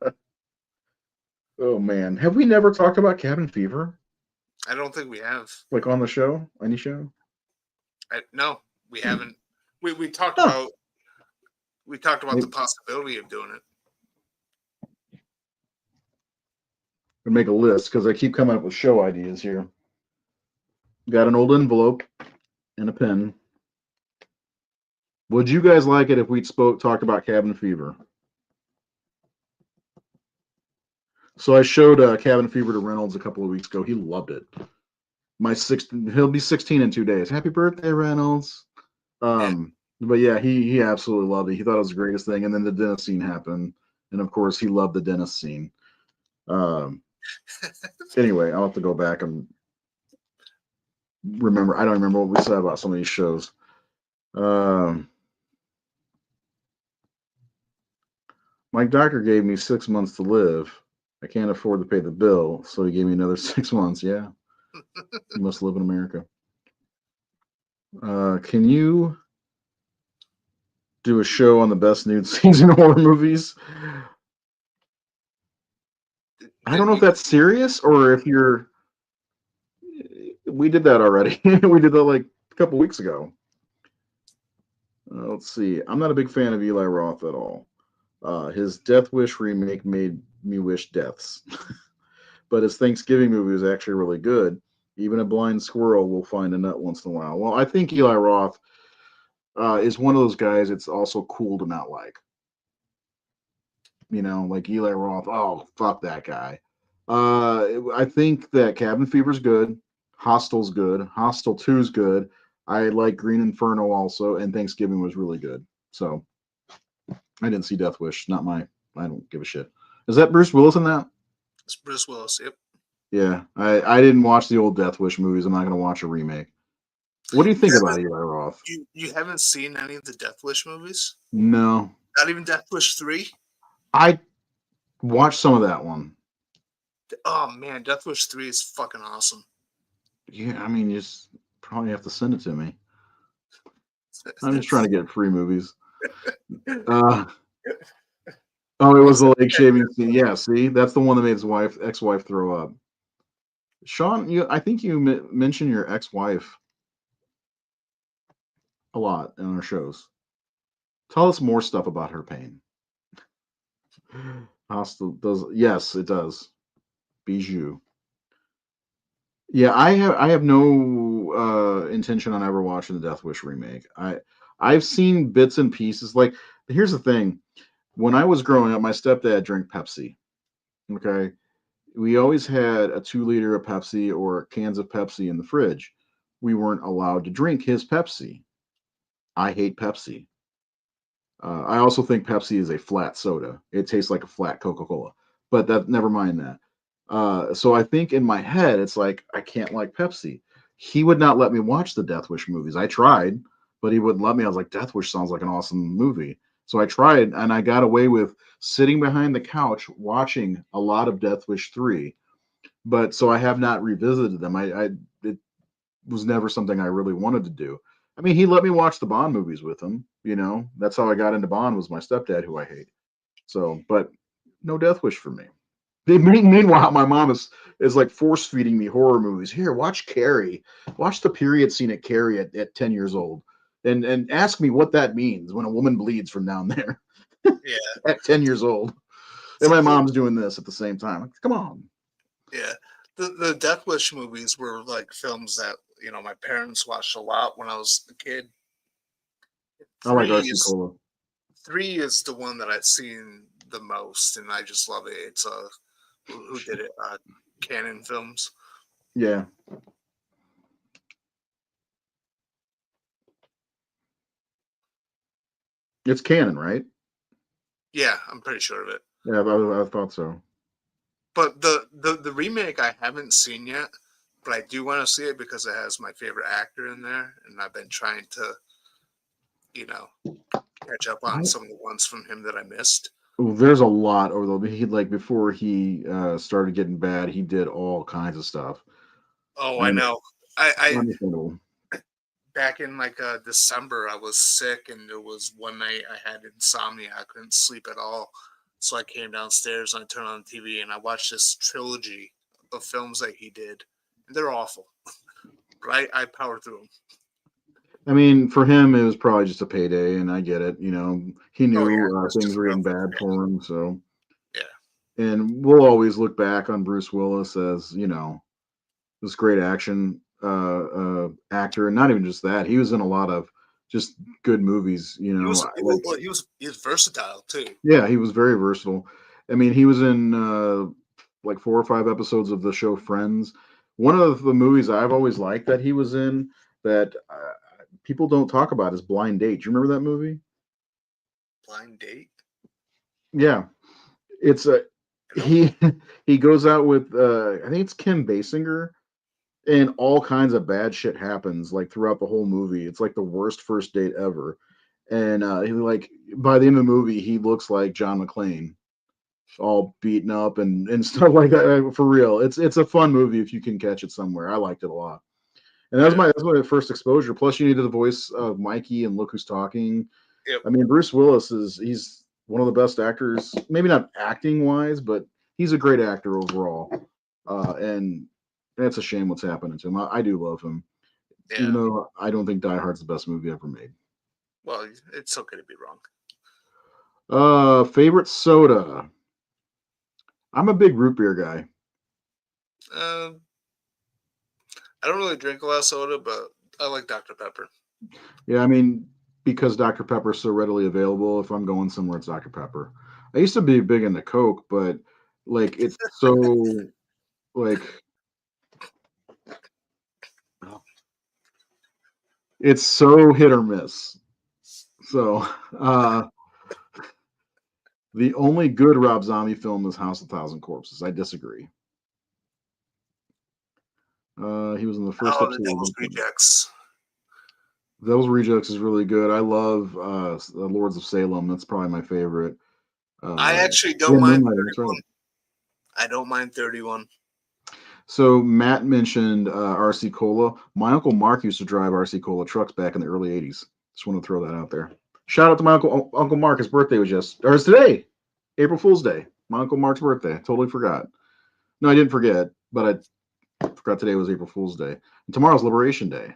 Oh man, have we never talked about Cabin Fever? I don't think we have. Like on the show? Any show? No, we Hmm. haven't. We talked Huh. about. We talked about the possibility of doing it. I make a list because I keep coming up with show ideas here. Got an old envelope and a pen. Would you guys like it if we talked about Cabin Fever? So I showed Cabin Fever to Reynolds a couple of weeks ago. He loved it. He'll be 16 in 2 days. Happy birthday, Reynolds. But yeah, he absolutely loved it. He thought it was the greatest thing. And then the dentist scene happened, and of course he loved the dentist scene. Anyway, I'll have to go back and remember. I don't remember what we said about some of these shows. My doctor gave me 6 months to live. I can't afford to pay the bill, so he gave me another 6 months. Yeah, you must live in America. Can you do a show on the best nude scenes in horror movies? I don't know if that's serious or if you're. We did that already. We did that like a couple weeks ago. Let's see. I'm not a big fan of Eli Roth at all. His Death Wish remake made me wish deaths. But his Thanksgiving movie was actually really good. Even a blind squirrel will find a nut once in a while. Well, I think Eli Roth is one of those guys it's also cool to not like. You know, like Eli Roth. Oh, fuck that guy. I think that Cabin Fever's good. Hostel's good. Hostel 2's good. I like Green Inferno also, and Thanksgiving was really good. So I didn't see Death Wish. Not my. I don't give a shit. Is that Bruce Willis in that? It's Bruce Willis. Yep. Yeah, I didn't watch the old Death Wish movies. I'm not going to watch a remake. What do you think about Eli Roth? You haven't seen any of the Death Wish movies? No. Not even Death Wish 3? I watched some of that one. Oh man, Death Wish 3 is fucking awesome. Yeah, I mean, you just probably have to send it to me. I'm just trying to get free movies. Oh, it was the leg shaving scene. Yeah, see, that's the one that made his ex-wife throw up. Sean, I think you mentioned your ex-wife a lot in our shows. Tell us more stuff about her pain. Hostel does, yes, it does. Bijou. Yeah, I have no intention on ever watching the Death Wish remake. I've seen bits and pieces. Like, here's the thing: when I was growing up, my stepdad drank Pepsi. Okay, we always had a 2 liter of Pepsi or cans of Pepsi in the fridge. We weren't allowed to drink his Pepsi. I hate Pepsi. I also think Pepsi is a flat soda. It tastes like a flat Coca-Cola. But that never mind that. So I think in my head, it's like I can't like Pepsi. He would not let me watch the Death Wish movies. I tried, but he wouldn't let me. I was like, Death Wish sounds like an awesome movie. So I tried, and I got away with sitting behind the couch watching a lot of Death Wish 3. But so I have not revisited them. It was never something I really wanted to do. I mean, he let me watch the Bond movies with him. You know, that's how I got into Bond. Was my stepdad, who I hate. So, but no Death Wish for me. Meanwhile, my mom is like force feeding me horror movies. Here, watch Carrie. Watch the period scene at Carrie at 10 years old, and ask me what that means when a woman bleeds from down there. Yeah. At 10 years old, and my mom's doing this at the same time. Like, come on. Yeah, the Death Wish movies were like films that my parents watched a lot when I was a kid. I like Three RC is Cola. 3 is the one that I've seen the most, and I just love it. It's who did it? Canon Films. Yeah. It's canon, right? Yeah, I'm pretty sure of it. Yeah, I thought so. But the remake I haven't seen yet, but I do want to see it because it has my favorite actor in there, and I've been trying to, catch up on some of the ones from him that I missed. There's a lot over the before he started getting bad, he did all kinds of stuff. Oh, I know. I Understandable. back in December, I was sick, and there was one night I had insomnia. I couldn't sleep at all, so I came downstairs and I turned on the TV and I watched this trilogy of films that he did, and they're awful. But I powered through them. I mean, for him, it was probably just a payday, and I get it. He Oh knew yeah, that's things just were getting real. bad for him. So, Yeah, and we'll always look back on Bruce Willis as this great action actor, and not even just that. He was in a lot of just good movies. he was. Like Well, he was versatile too. yeah, he was very versatile. I mean, he was in like 4 or 5 episodes of the show Friends. One of the movies I've always liked that he was in that people don't talk about is Blind Date. Do you remember that movie? Blind Date. Yeah, it's a I don't. he he goes out with I think it's Kim Basinger, and all kinds of bad shit happens like throughout the whole movie. It's like the worst first date ever, and he like by the end of the movie he looks like John McClane, all beaten up and stuff like that. For real, it's a fun movie if you can catch it somewhere. I liked it a lot, and Yeah. that's my first exposure. Plus, you needed the voice of Mikey and Look Who's Talking. Yep. I mean, Bruce Willis he's one of the best actors, maybe not acting wise, but he's a great actor overall. And it's a shame what's happening to him. I do love him, even Yeah. though I don't think Die Hard's the best movie ever made. Well, it's okay to be wrong. Favorite soda. I'm a big root beer guy. I don't really drink a lot of soda, but I like Dr Pepper. Yeah, I mean, because Dr. Pepper is so readily available, if I'm going somewhere, it's Dr. Pepper. I used to be big into Coke, but like it's so like it's so hit or miss. So the only good Rob Zombie film is House of Thousand Corpses. I disagree. He was in the first Oh, the episode of Devil's Wicker Man. Rejects. Devil's Rejects is really good. I love Lords of Salem. That's probably my favorite. I actually Yeah, don't mind Moonlighting, that's 31. right. I don't mind 31. So Matt mentioned RC Cola. My uncle Mark used to drive RC Cola trucks back in the early '80s. Just want to throw that out there. Shout out to my Uncle Mark. His birthday was it's today, April Fool's Day. My Uncle Mark's birthday. I totally forgot. No, I didn't forget, but I forgot today was April Fool's Day. And tomorrow's Liberation Day.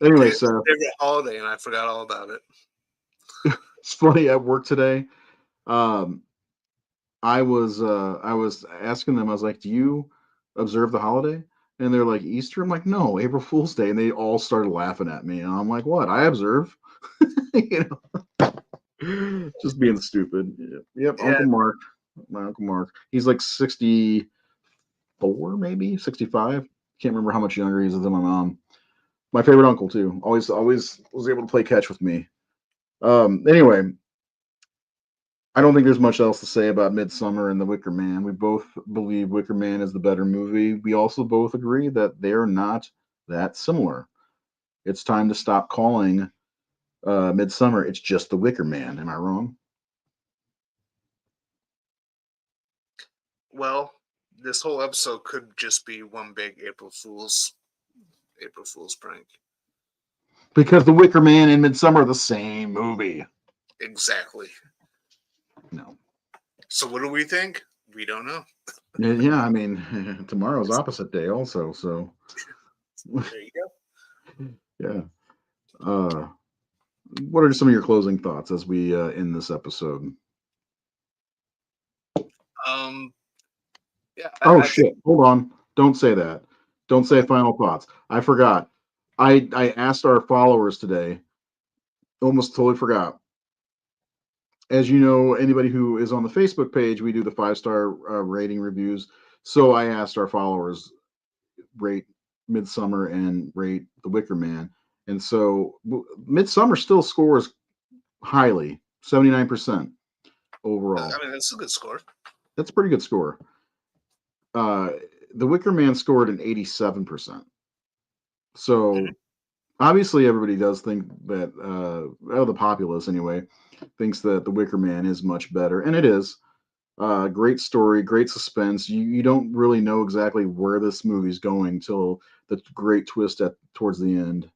Anyway, Today's Seth, my favorite holiday, and I forgot all about it. it's funny at work today. Um, I was asking them. I was like, "Do you observe the holiday?" And they're like, "Easter." I'm like, "No, April Fool's Day." And they all started laughing at me. And I'm like, "What? I observe." you just being stupid. Yep, Yeah, Uncle Mark. My Uncle Mark. He's like 64, maybe 65. Can't remember how much younger he is than my mom. My favorite uncle too. Always was able to play catch with me. Anyway, I don't think there's much else to say about Midsommar and The Wicker Man. We both believe Wicker Man is the better movie. We also both agree that they're not that similar. It's time to stop calling Midsommar. It's just The Wicker Man. Am I wrong? well, this whole episode could just be one big April Fool's prank. Because The Wicker Man and Midsommar are the same movie. Exactly. No. So what do we think? We don't know. Yeah, I mean, tomorrow's opposite day also. So, There you go. yeah. What are some of your closing thoughts as we end this episode? Um, yeah, Oh I think shit! Hold on. Don't say that. Don't say final thoughts. I forgot. I asked our followers today. Almost totally forgot. As you know, anybody who is on the Facebook page, we do the 5-star rating reviews. So I asked our followers rate Midsummer and rate The Wicker Man, and so Midsummer still scores highly, 79% overall. I mean that's a good score. That's a pretty good score. Uh, the Wicker Man scored an 87%. Mhm. So obviously, everybody does think that, the populace anyway, thinks that The Wicker Man is much better, and it is. Great story, great suspense. You don't really know exactly where this movie's going till the great twist at towards the end,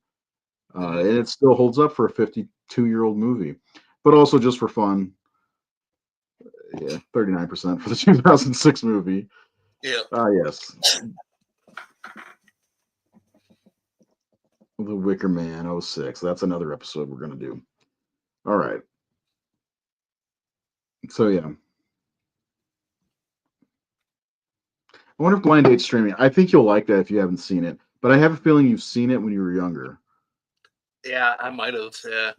Mhm. and it still holds up for a 52-year-old movie. But also just for fun, yeah, 39% for the 2006 movie. Yeah. Yes. The Wicker Man '06. That's another episode we're gonna do. All right. So yeah. I wonder if Blind Date's streaming. I think you'll like that if you haven't seen it. But I have a feeling you've seen it when you were younger. Yeah, I might have. Yeah.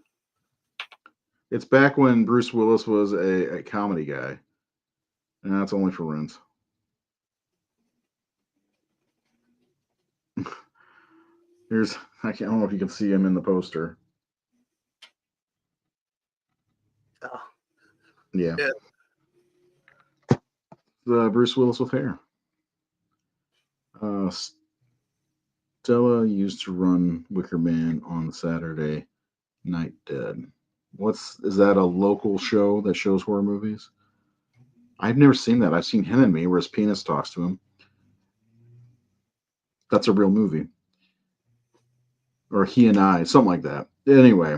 It's back when Bruce Willis was a comedy guy. And that's only for rent. Here's I don't know if you can see him in the poster. Oh, Yeah. yeah. The Bruce Willis with hair. Stella used to run Wicker Man on Saturday Night Dead. Is that a local show that shows horror movies? I've never seen that. I've seen Him and Me, where his penis talks to him. That's a real movie. Or He and I, something like that. Anyway,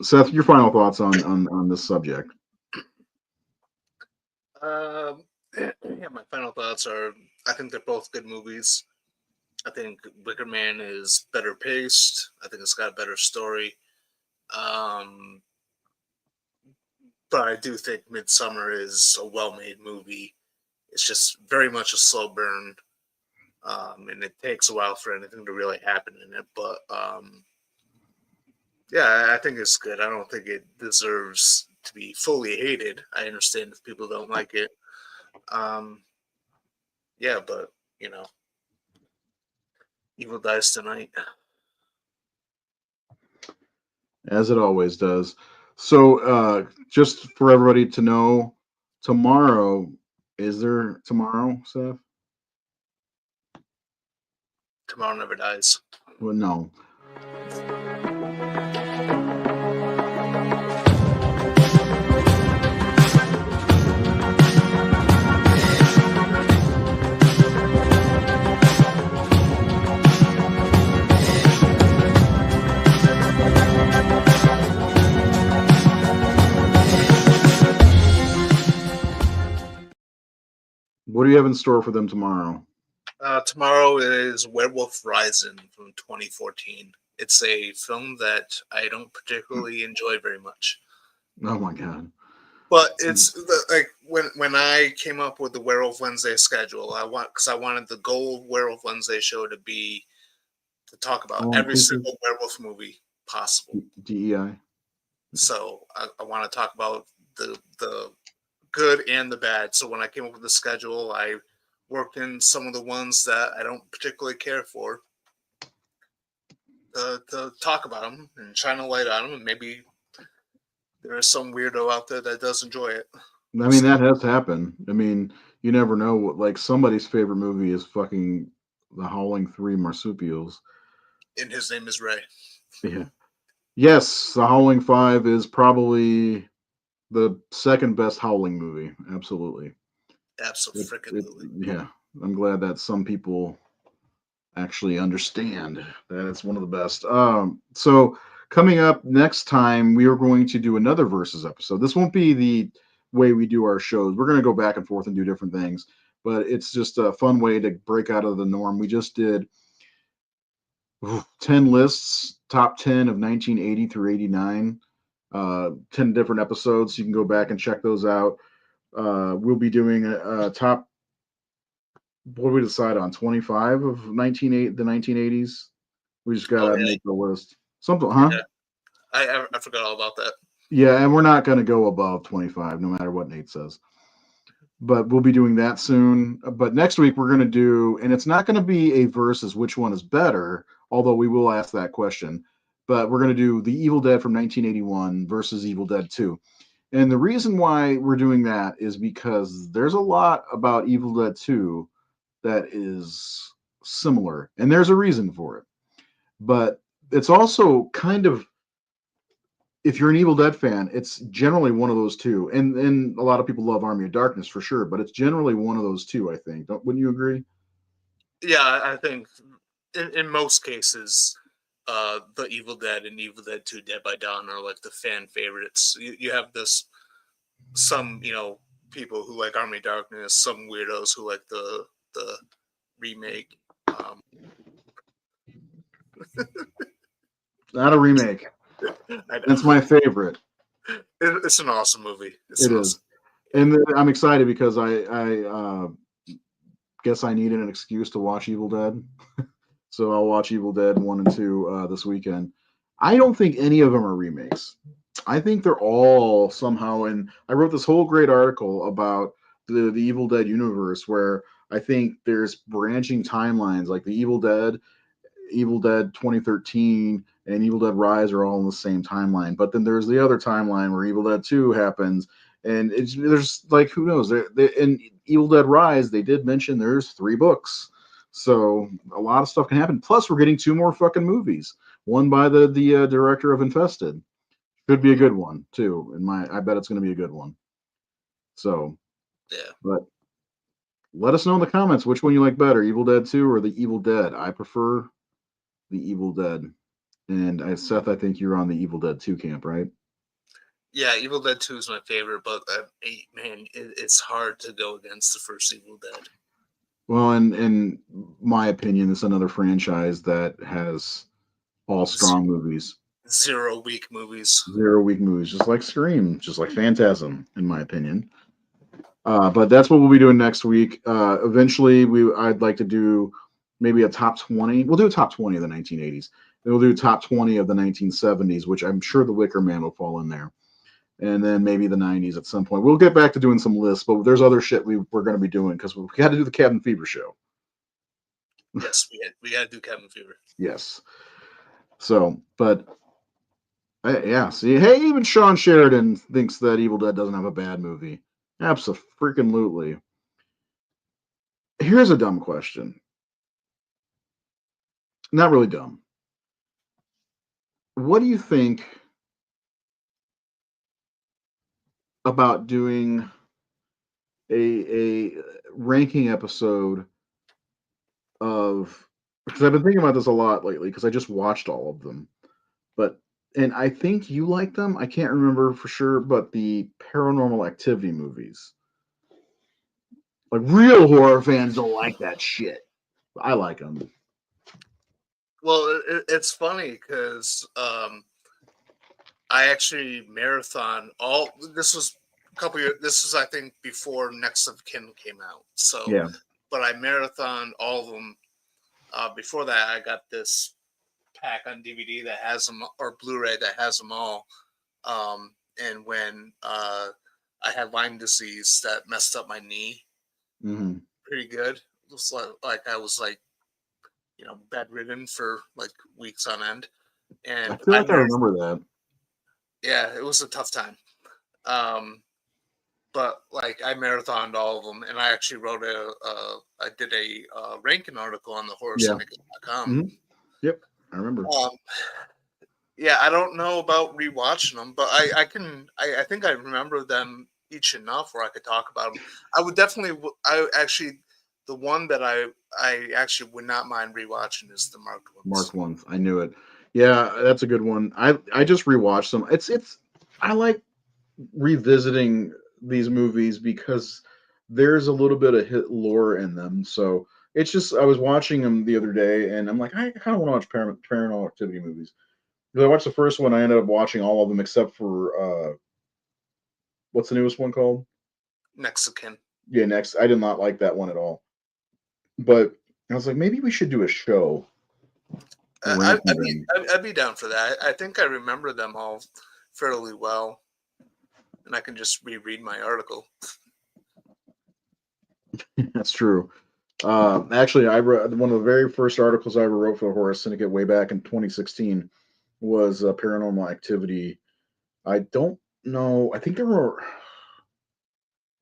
Seth, your final thoughts on this subject. Yeah, my final thoughts are I think they're both good movies. I think Wicker Man is better paced. I think it's got a better story. Um, but I do think Midsommar is a well made movie. It's just very much a slow burn. And it takes a while for anything to really happen in it. But yeah, I think it's good. I don't think it deserves to be fully hated. I understand if people don't like it. Yeah, but you know, evil dies tonight. As it always does. So, just for everybody to know, tomorrow, is there tomorrow, Seth? Tomorrow never dies. Well, no. What do you have in store for them tomorrow? Tomorrow is Werewolf Rising from 2014. It's a film that I don't particularly enjoy very much. Oh my god. But it's like when I came up with the Werewolf Wednesday schedule, I wanted the goal of Werewolf Wednesday show to be to talk about every single werewolf movie possible. DEI. So I want to talk about the good and the bad. So when I came up with the schedule, I worked in some of the ones that I don't particularly care for to talk about them and shine a light on them, and maybe there is some weirdo out there that does enjoy it. I mean, that has happened. I mean, you never know. Like, somebody's favorite movie is fucking The Howling 3 Marsupials. And his name is Ray. Yeah. Yes, The Howling 5 is probably the second best Howling movie. Absolutely. Absolutely. Yeah. I'm glad that some people actually understand that it's one of the best. So coming up next time, we are going to do another versus episode. This won't be the way we do our shows. We're going to go back and forth and do different things, but it's just a fun way to break out of the norm. We just did 10 lists, top 10 of 1980 through 89, 10 different episodes. You can go back and check those out. We'll be doing a top, what do we decide on? 25 of the 1980s. We just gotta make the list. Something, huh? Yeah. I forgot all about that. Yeah, and we're not gonna go above 25, no matter what Nate says. But we'll be doing that soon. But next week we're gonna do, and it's not gonna be a versus which one is better, although we will ask that question. But we're gonna do The Evil Dead from 1981 versus Evil Dead 2. And the reason why we're doing that is because there's a lot about Evil Dead 2 that is similar, and there's a reason for it. But it's also kind of, if you're an Evil Dead fan, it's generally one of those two. And a lot of people love Army of Darkness for sure, but it's generally one of those two, I think. Wouldn't you agree? Yeah, I think in most cases, the Evil Dead and Evil Dead 2 Dead by Dawn are like the fan favorites. You have some people who like Army of Darkness, some weirdos who like the remake. Not a remake. I know. That's my favorite. It's an awesome movie. It's It an is. awesome. And I'm excited because I guess I needed an excuse to watch Evil Dead. So I'll watch Evil Dead 1 and 2 this weekend. I don't think any of them are remakes. I think they're all somehow, and I wrote this whole great article about the Evil Dead universe where I think there's branching timelines, like the Evil Dead 2013, and Evil Dead Rise are all in the same timeline. But then there's the other timeline where Evil Dead 2 happens, and there's like who knows? In Evil Dead Rise, they did mention there's 3 books, so a lot of stuff can happen. Plus, we're getting 2 more fucking movies. One by the director of Infested. Should be a good one too. I bet it's going to be a good one. So, Yeah. but let us know in the comments which one you like better, Evil Dead 2 or the Evil Dead. I prefer the Evil Dead. And Seth, I think you're on the Evil Dead 2 camp, right? Yeah, Evil Dead 2 is my favorite, but man, it's hard to go against the first Evil Dead. Well, in my opinion, it's another franchise that has all strong movies. 0 weak movies. 0 weak movies, just like Scream, just like Phantasm, in my opinion. But that's what we'll be doing next week. Eventually, I'd like to do maybe a top 20. We'll do a top 20 of the 1980s. Then we'll do a top 20 of the 1970s, which I'm sure the Wicker Man will fall in there. And then maybe the 90s at some point. We'll get back to doing some lists, but there's other shit we're going to be doing because we got to do the Cabin Fever show. Yes, we got to do Cabin Fever. Yes. So, but yeah, see, hey, even Sean Sheridan thinks that Evil Dead doesn't have a bad movie. Absolutely. Here's a dumb question. Not really dumb. What do you think about doing a ranking episode of, because I've been thinking about this a lot lately because I just watched all of them, and I think you like them. I can't remember for sure, but the Paranormal Activity movies, like real horror fans don't like that shit. I like them. Well, it's funny because I actually marathon all. This was a couple years. This was, I think, before Next of Kin came out. So, Yeah. But I marathoned all of them. Before that, I got this pack on DVD that has them, or Blu-ray that has them all. And when I had Lyme disease that messed up my knee pretty good. It was like I was like, bedridden for like weeks on end. And I feel like I remember that. Yeah, it was a tough time. But like I marathoned all of them, and I actually wrote I did a ranking article on the horrorsyndicate.com. Mm-hmm. Yep, I remember. Yeah, I don't know about rewatching them, but I think I remember them each enough where I could talk about them. I would definitely, the one that I actually would not mind rewatching is the marked ones. Marked ones. I knew it. Yeah, that's a good one. I just rewatched them. It's I like revisiting these movies because there's a little bit of hit lore in them. So it's just I was watching them the other day and I'm like, I kind of want to watch Paranormal Activity movies. Because I watched the first one, I ended up watching all of them except for what's the newest one called? Next of Kin. Yeah, Next. I did not like that one at all. But I was like, maybe we should do a show. I'd be down for that. I think I remember them all fairly well, and I can just reread my article. That's true. Actually, I wrote one of the very first articles I ever wrote for the Horror Syndicate way back in 2016 was Paranormal Activity. I don't know. I think there were.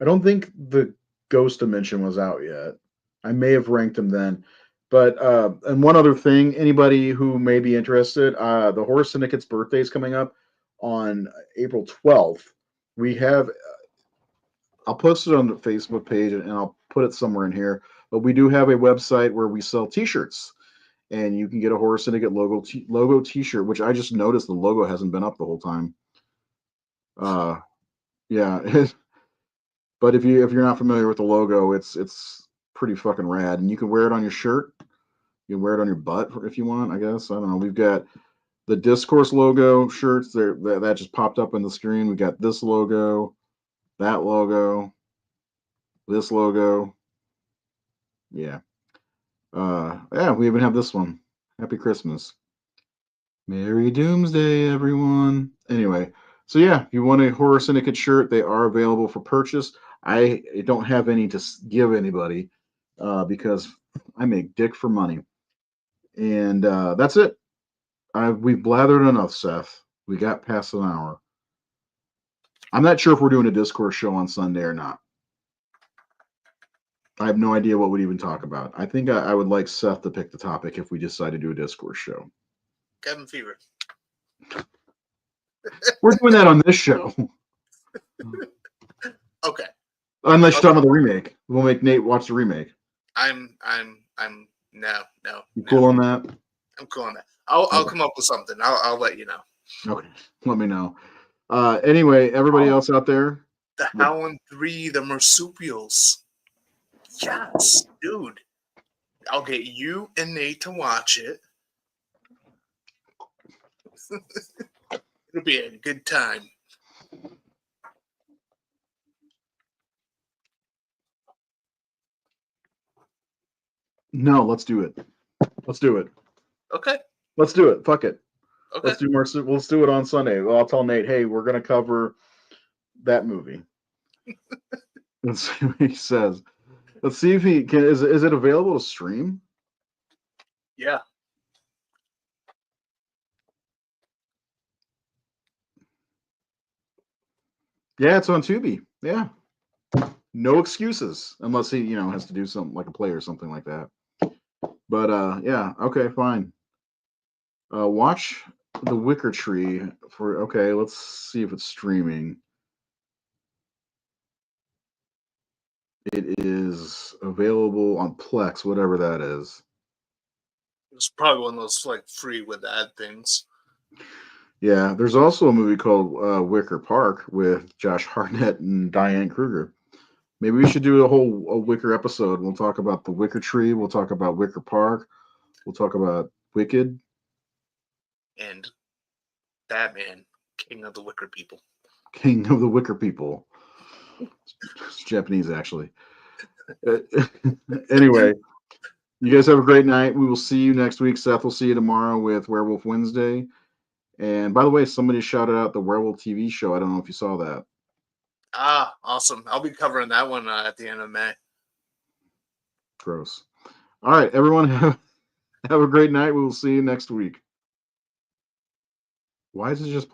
I don't think the Ghost Dimension was out yet. I may have ranked them then. But and one other thing, anybody who may be interested, the Horror Syndicate's birthday is coming up on April 12th. We have. I'll post it on the Facebook page and I'll put it somewhere in here. But we do have a website where we sell T-shirts, and you can get a Horror Syndicate logo T-shirt, which I just noticed the logo hasn't been up the whole time. Yeah. But if you're not familiar with the logo, it's pretty fucking rad, and you can wear it on your shirt. You can wear it on your butt if you want. I guess I don't know. We've got the Discourse logo shirts. That just popped up on the screen. We got this logo, that logo, this logo. Yeah. Yeah, we even have this one. Happy Christmas. Merry Doomsday, everyone. Anyway, so yeah, if you want a Horror Syndicate shirt, they are available for purchase. I don't have any to give anybody because I make dick for money. And that's it. We've blathered enough, Seth. We got past an hour. I'm not sure if we're doing a Discourse show on Sunday or not. I have no idea what we'd even talk about. I think I would like Seth to pick the topic if we decide to do a Discourse show. Cabin Fever. We're doing that on this show. Okay. Unless you're talking about the remake. We'll make Nate watch the remake. I'm no. You cool on that? I'm cool on that. I'll come up with something. I'll let you know. Okay. Let me know. Anyway, everybody else out there. The Howling 3, the Marsupials. Yes, dude. I'll get you and Nate to watch it. It'll be a good time. No, let's do it. Let's do it. Okay. Let's do it. Fuck it. Okay. Let's do more. Let's do it on Sunday. Well, I'll tell Nate, hey, we're gonna cover that movie. Let's see what he says. Let's see if he can. Is it available to stream? Yeah. Yeah, it's on Tubi. Yeah. No excuses unless he, has to do something like a play or something like that. But yeah, okay, fine. Watch The Wicker Tree for okay, let's see if it's streaming. It is available on Plex, whatever that is. It's probably one of those like free with ad things. Yeah, there's also a movie called Wicker Park with Josh Hartnett and Diane Kruger. Maybe we should do a Wicker episode. We'll talk about the Wicker Tree. We'll talk about Wicker Park. We'll talk about Wicked. And Batman, King of the Wicker People. King of the Wicker People. It's Japanese, actually. Anyway, you guys have a great night. We will see you next week. Seth will see you tomorrow with Werewolf Wednesday. And by the way, somebody shouted out the Werewolf TV show. I don't know if you saw that. Ah, awesome. I'll be covering that one at the end of May. Gross. All right, everyone, have a great night. We will see you next week. Why is it just